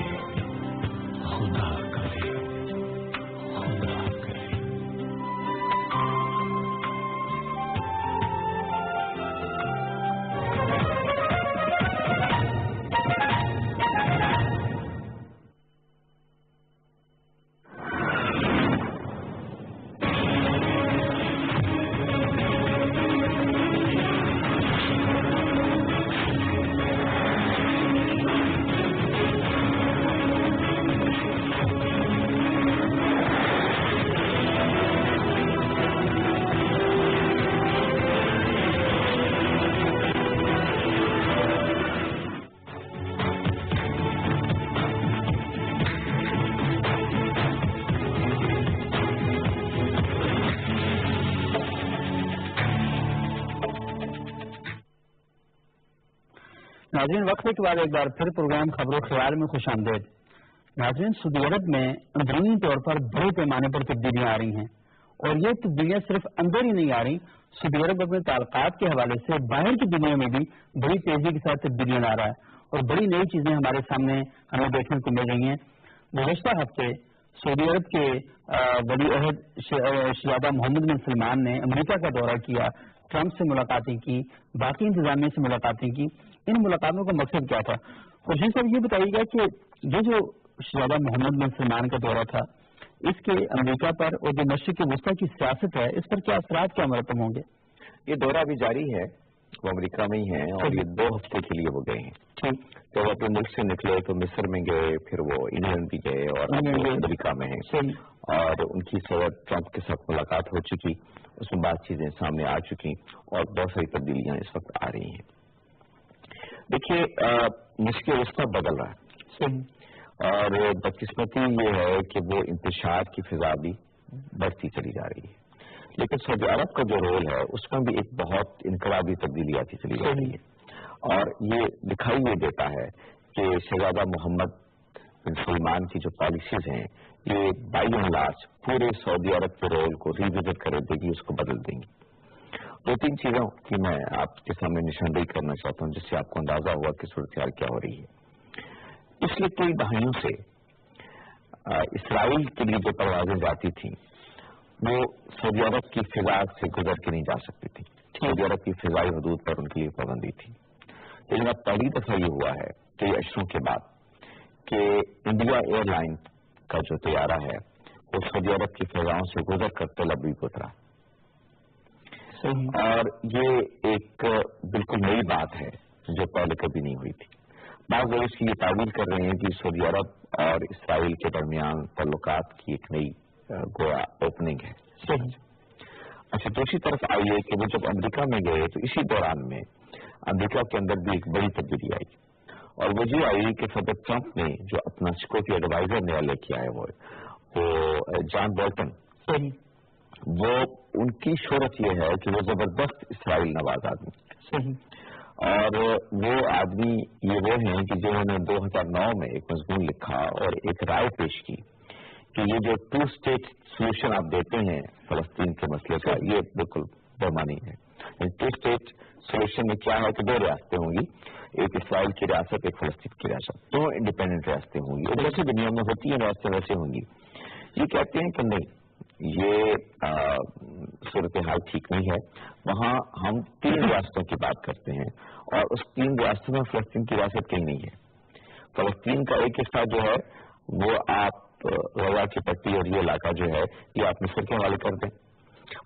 Speaker 1: ناظرین وقفے کے بعد ایک بار پھر پروگرام خبر و خیال میں خوش آمدید۔ ناظرین سعودی عرب میں اندرونی طور پر بڑے پیمانے پر تبدیلیاں آ رہی ہیں، اور یہ تبدیلیاں صرف اندر ہی نہیں آ رہی، سعودی عرب اپنے تعلقات کے حوالے سے باہر کی دنیا میں بھی بڑی تیزی کے ساتھ تبدیلیاں لا رہا ہے، اور بڑی نئی چیزیں ہمارے سامنے ہمیں دیکھنے کو مل رہی ہیں۔ گزشتہ ہفتے سعودی عرب کے ولی عہد شہزادہ محمد بن سلمان نے امریکہ کا دورہ کیا، ٹرمپ سے ملاقاتیں کی، باقی انتظامیہ سے ملاقاتیں کی۔ ان ملاقاتوں کا مقصد کیا تھا؟ خورشید صاحب یہ بتائیے گا کہ یہ جو شہزادہ محمد بن سلمان کا دورہ تھا، اس کے امریکہ پر اور جو مشرق وسطیٰ کی سیاست ہے اس پر کیا اثرات کیا مرتب ہوں گے؟
Speaker 2: یہ دورہ بھی جاری ہے، وہ امریکہ میں ہی ہیں اور یہ 2 ہفتے کے لیے وہ گئے ہیں۔ جب وہ اپنے ملک سے نکلے تو مصر میں گئے، پھر وہ انگلینڈ بھی گئے اور امریکہ میں ہیں، اور ان کی صدر ٹرمپ کے ساتھ ملاقات ہو چکی، اس میں بات چیزیں سامنے آ چکی اور بہت ساری تبدیلیاں اس وقت آ رہی ہیں۔ دیکھیے مشرق وسطیٰ بدل رہا ہے، اور بدقسمتی یہ ہے کہ وہ انتشار کی فضا بھی بڑھتی چلی جا رہی ہے، لیکن سعودی عرب کا جو رول ہے اس میں بھی ایک بہت انقلابی تبدیلی آتی چلی جا رہی ہے، اور یہ دکھائی یہ دیتا ہے کہ شہزادہ محمد بن سلمان کی جو پالیسیز ہیں یہ بائی اینڈ لارج پورے سعودی عرب کے رول کو ریوزٹ کر دے گی، اس کو بدل دیں گی۔ 2-3 چیزوں کی میں آپ کے سامنے نشاندہی کرنا چاہتا ہوں جس سے آپ کو اندازہ ہوا کہ صورتحال کیا ہو رہی ہے۔ پچھلے کئی دہائیوں سے اسرائیل کے لیے جو پروازیں جاتی تھیں وہ سعودی عرب کی فضا سے گزر کے نہیں جا سکتی تھی، سعودی عرب کی فضائی حدود پر ان کے لیے پابندی تھی، لیکن اب پہلی دفعہ یہ ہوا ہے کئی اشروں کے بعد کہ انڈیا ایئر لائن کا جو طیارہ ہے وہ سعودی عرب کی فضاؤں سے گزر کر تل ابیب اترا، اور یہ ایک بالکل نئی بات ہے جو پہلے کبھی نہیں ہوئی تھی۔ بعض لوگ اس کی یہ تعبیر کر رہے ہیں کہ سعودی عرب اور اسرائیل کے درمیان تعلقات کی ایک نئی گویا اوپننگ ہے۔ اچھا، دوسری طرف آئیے کہ وہ جب امریکہ میں گئے تو اسی دوران میں امریکہ کے اندر بھی ایک بڑی تبدیلی آئی، اور وہ یہ آئی کہ صدر ٹرمپ نے جو اپنا سیکورٹی ایڈوائزر نیا لے کے آئے وہ جان بولٹن، وہ ان کی شہرت یہ ہے کہ وہ زبردست اسرائیل نواز آدمی، اور وہ آدمی یہ وہ ہیں کہ جنہوں نے 2009 میں ایک مضمون لکھا اور ایک رائے پیش کی کہ یہ جو 2 اسٹیٹ سولوشن آپ دیتے ہیں فلسطین کے مسئلے کا یہ بالکل بےمانی ہے۔ 2 اسٹیٹ سولوشن میں کیا ہے کہ 2 ریاستیں ہوں گی، ایک اسرائیل کی ریاست، ایک فلسطین کی ریاست، 2 انڈیپینڈنٹ ریاستیں ہوں گی، اور جیسے دنیا میں ہوتی ہیں ریاستیں ویسے ہوں گی۔ یہ کہتے ہیں کہ نہیں، یہ صورتحال ٹھیک نہیں ہے، وہاں ہم 3 ریاستوں کی بات کرتے ہیں، اور اس 3 ریاستوں میں فلسطین کی ریاست کہیں نہیں ہے۔ فلسطین کا ایک حصہ جو ہے وہ آپ غزہ کی پٹی اور یہ علاقہ جو ہے یہ آپ مصر کے حوالے کر دیں،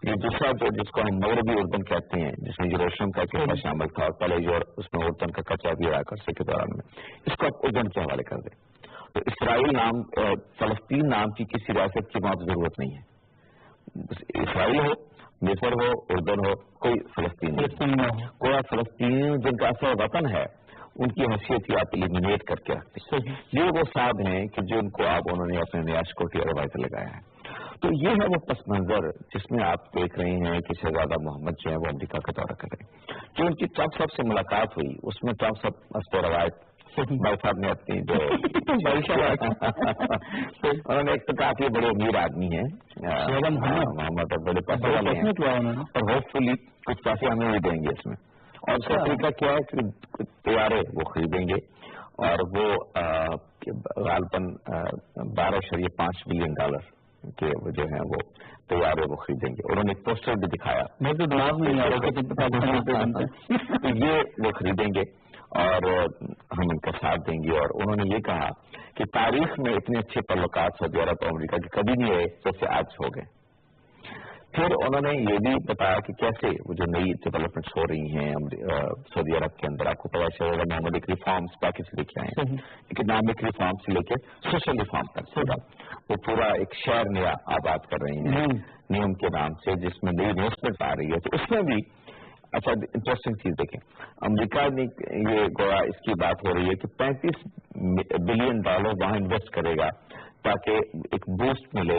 Speaker 2: یہ دوسرا جو جس کو ہم مغربی اردن کہتے ہیں جس میں یروشلم کا قصہ شامل تھا، اور پہلے جو اس میں اردن کا کچا بھی رہا عرصے کے دوران میں، اس کو آپ اردن کے حوالے کر دیں۔ تو اسرائیل نام فلسطین نام کی کسی ریاست کی وہاں ضرورت نہیں ہے، اسرائیل ہو، مصر ہو، اردن ہو، کوئی فلسطین نہیں، کوئی فلسطینی جن کا اصل وطن ہے ان کی حیثیت ہی آپ ایلیمینیٹ کر کے رکھتے ہیں۔ یہ وہ صاحب ہیں کہ جن کو آپ انہوں نے اپنے نیا سیکورٹی ایڈوائزر لگایا ہے۔ تو یہ ہے وہ پس منظر جس میں آپ دیکھ رہے ہیں کہ شہزادہ محمد جو ہے وہ امریکہ کا دورہ کر رہے ہیں۔ جو ان کی ٹرمپ صاحب سے ملاقات ہوئی اس میں ٹرمپ صاحب اس روایت بھائی صاحب نے اپنی جو انہوں نے ایک تو کافی بڑے امیر آدمی ہیں محمد، بڑے پیسے والے ہیں، اور ہوپ فلی کچھ پیسے ہمیں بھی دیں گے اس میں، اور اس کا طریقہ کیا ہے کہ طیارے وہ خریدیں گے، اور وہ غالباً $12.5 بلین کے جو ہیں وہ طیارے وہ خریدیں گے۔ انہوں نے ایک پوسٹر بھی دکھایا، تو یہ وہ خریدیں گے اور ہم ان کا ساتھ دیں گے، اور انہوں نے یہ کہا کہ تاریخ میں اتنے اچھے تعلقات سعودی عرب اور امریکہ کے کبھی نہیں رہے جیسے آج ہو گئے۔ پھر انہوں نے یہ بھی بتایا کہ کیسے وہ جو نئی ڈیولپمنٹس ہو رہی ہیں سعودی عرب کے اندر، آپ کو پتا چلے محمد ایک ریفارمس پیکج لے کے آئے ہیں، اکنامک ریفارم سے لے کے سوشل ریفارم تک، وہ پورا ایک شہر نیا آباد کر رہے ہیں نیم کے نام سے، جس میں نئی انویسٹمنٹ آ رہی ہے۔ تو اس میں بھی اچھا انٹرسٹنگ چیز دیکھیں، امریکہ نے یہ گویا اس کی بات ہو رہی ہے کہ $35 بلین وہاں انویسٹ کرے گا تاکہ ایک بوسٹ ملے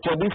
Speaker 2: 24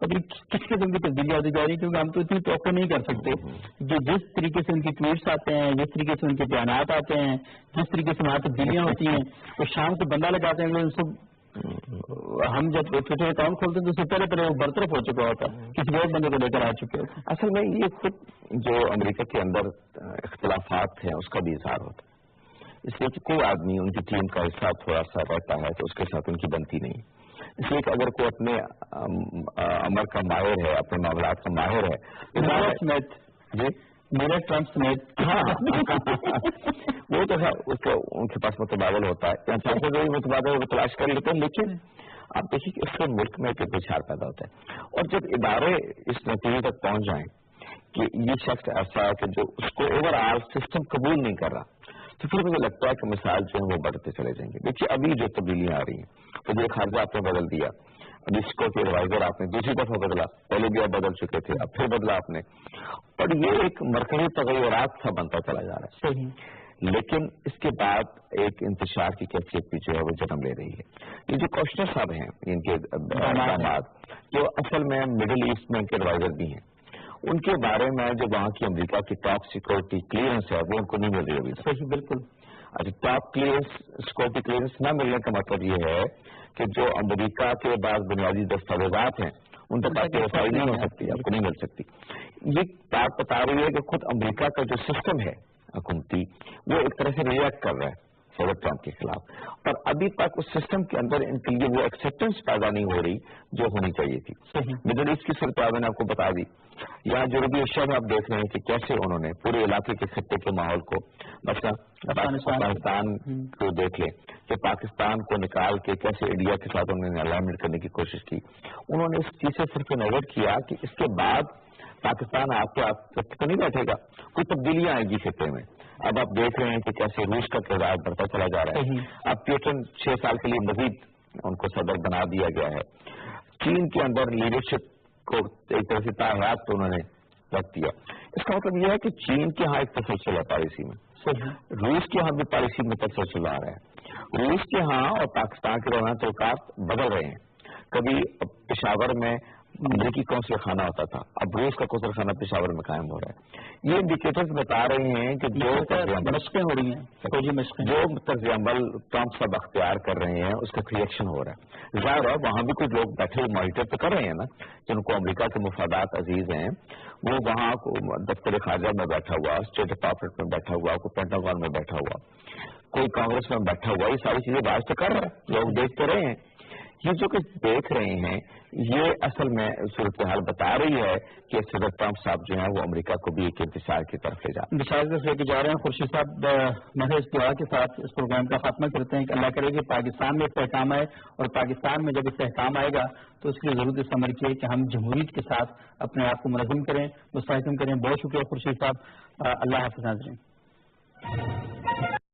Speaker 1: ابھی کس قسم کی تبدیلیاں ہوتی جا رہی ہیں، کیونکہ ہم تو اتنی توقع نہیں کر سکتے کہ جس طریقے سے ان کی ٹویٹس آتے ہیں، جس طریقے سے ان کے بیانات آتے ہیں، جس طریقے سے وہاں تبدیلیاں ہوتی ہیں، وہ شام کو بندہ لگاتے ہیں ہم جب ٹویٹر اکاؤنٹ کھولتے ہیں تو اس سے پہلے وہ برطرف ہو چکا ہوتا ہے، کسی اور بندے کو لے کر آ چکے ہوتے ہیں۔
Speaker 2: اصل میں یہ خود جو امریکہ کے اندر اختلافات ہیں اس کا بھی اظہار ہوتا ہے، اس لیے کہ کوئی آدمی ان کی ٹیم کا حصہ تھوڑا سا رہتا ہے تو اس کے ساتھ ان کی بنتی نہیں، اس لیے کہ اگر کوئی اپنے عمل کا ماہر ہے، اپنے معاملات کا ماہر ہے جی
Speaker 1: میرا ٹرمپ سمیت
Speaker 2: وہ تو ہے، اس کا ان کے پاس متبادل ہوتا ہے، یا متبادل وہ تلاش کر لیتے ہیں، لیکن آپ دیکھیے کہ اس سے ملک میں ایک انتشار پیدا ہوتا ہے، اور جب ادارے اس نتیجے تک پہنچ جائیں کہ یہ شخص ایسا ہے کہ جو اس کو اوور آل سسٹم قبول نہیں کر رہا، تو پھر مجھے لگتا ہے کہ مثال جو ہے وہ بڑھتے چلے جائیں گے۔ دیکھیے ابھی جو تبدیلیاں آ رہی ہیں، تو یہ خارجہ آپ نے بدل دیا، ابھی سیکورٹی ایڈوائزر آپ نے دوسری دفعہ بدلا، پہلے بھی آپ بدل چکے تھے، اب پھر بدلا آپ نے، اور یہ ایک مرکزی تغیرات سا بنتا چلا جا رہا ہے، لیکن اس کے بعد ایک انتشار کی کیفیت بھی جو ہے وہ جنم لے رہی ہے۔ یہ جو کوشنر صاحب ہیں ان کے داماد، جو اصل میں مڈل ایسٹ میں ان کے ایڈوائزر بھی ہیں، ان کے بارے میں جو وہاں کی امریکہ کی ٹاپ سیکورٹی کلیئرنس ہے وہ ان کو نہیں مل رہی ابھی تک۔
Speaker 1: بالکل۔
Speaker 2: اچھا، ٹاپ کلیئرنس سیکورٹی کلیئرنس نہ ملنے کا مطلب یہ ہے کہ جو امریکہ کے بعد بنیادی دستاویزات ہیں ان تک آپ کی رسائی نہیں ہو سکتی، آپ کو نہیں مل سکتی۔ یہ بات بتا رہی ہے کہ خود امریکہ کا جو سسٹم ہے حکومتی، وہ ایک طرح سے ریئیکٹ کر رہا ہے صدر ٹرمپ کے خلاف، اور ابھی تک اس سسٹم کے اندر ان کے لیے وہ ایکسیپٹنس پیدا نہیں ہو رہی جو ہونی چاہیے تھی۔ مڈل ایسٹ کی صورت میں نے آپ کو بتا دی، یہاں جنوبی ایشیا میں آپ دیکھ رہے ہیں کہ کیسے انہوں نے پورے علاقے کے خطے کے ماحول کو، مثلا افغانستان کو دیکھ لیں کہ پاکستان کو نکال کے کیسے انڈیا کے ساتھ انہوں نے الائنمنٹ کرنے کی کوشش کی، انہوں نے اس چیز سے صرف نظر کیا کہ اس کے بعد پاکستان آپ کے آپ تو نہیں بیٹھے گا، کوئی تبدیلیاں آئیں گی خطے میں۔ اب آپ دیکھ رہے ہیں کہ کیسے روس کا کردار بڑھتا چلا جا رہا ہے، اب پیوٹن 6 سال کے لیے مزید ان کو صدر بنا دیا گیا ہے، چین کے اندر لیڈرشپ کو ایک طرح سے تاحیات تو انہوں نے رکھ دیا۔ اس کا مطلب یہ ہے کہ چین کے ہاں ایک تسلسل ہے پالیسی میں، روس کے ہاں بھی پالیسی میں تسلسل آ رہا ہے، روس کے ہاں اور پاکستان کے درمیان تعلقات بدل رہے ہیں۔ کبھی پشاور میں امریکی قونصل خانہ ہوتا تھا، اب روس کا قونصل خانہ پشاور میں قائم ہو رہا ہے۔ یہ انڈیکیٹرز بتا رہے ہیں کہ جو
Speaker 1: مشقیں ہو رہی ہیں،
Speaker 2: جو طرز عمل ٹرمپ صاحب اختیار کر رہے ہیں اس کا ریئیکشن ہو رہا ہے۔ ظاہر ہے وہاں بھی کچھ لوگ بیٹھے ہوئے مانیٹر تو کر رہے ہیں نا، جن کو امریکہ کے مفادات عزیز ہیں، وہ وہاں دفتر خارجہ میں بیٹھا ہوا، اسٹیٹ ڈپارٹمنٹ میں بیٹھا ہوا، کوئی پینٹاگون میں بیٹھا ہوا، کوئی کانگریس میں بیٹھا ہوا، یہ ساری چیزیں باعث تو کر رہے ہیں، لوگ دیکھتے رہے ہیں۔ یہ جو کچھ دیکھ رہے ہیں یہ اصل میں صورتحال بتا رہی ہے کہ صدر ٹرمپ صاحب جو ہیں وہ امریکہ کو بھی ایک انتشار کی طرف لے
Speaker 1: جا رہے ہیں۔ خورشید صاحب محض دعا کے ساتھ اس پروگرام کا خاتمہ کرتے ہیں کہ اللہ کرے کہ پاکستان میں استحکام آئے، اور پاکستان میں جب استحکام آئے گا تو اس کی ضرورت اس عمل کی ہے کہ ہم جمہوریت کے ساتھ اپنے آپ کو منظم کریں، مستحکم کریں۔ بہت شکریہ خورشید صاحب، اللہ حافظ ناظرین۔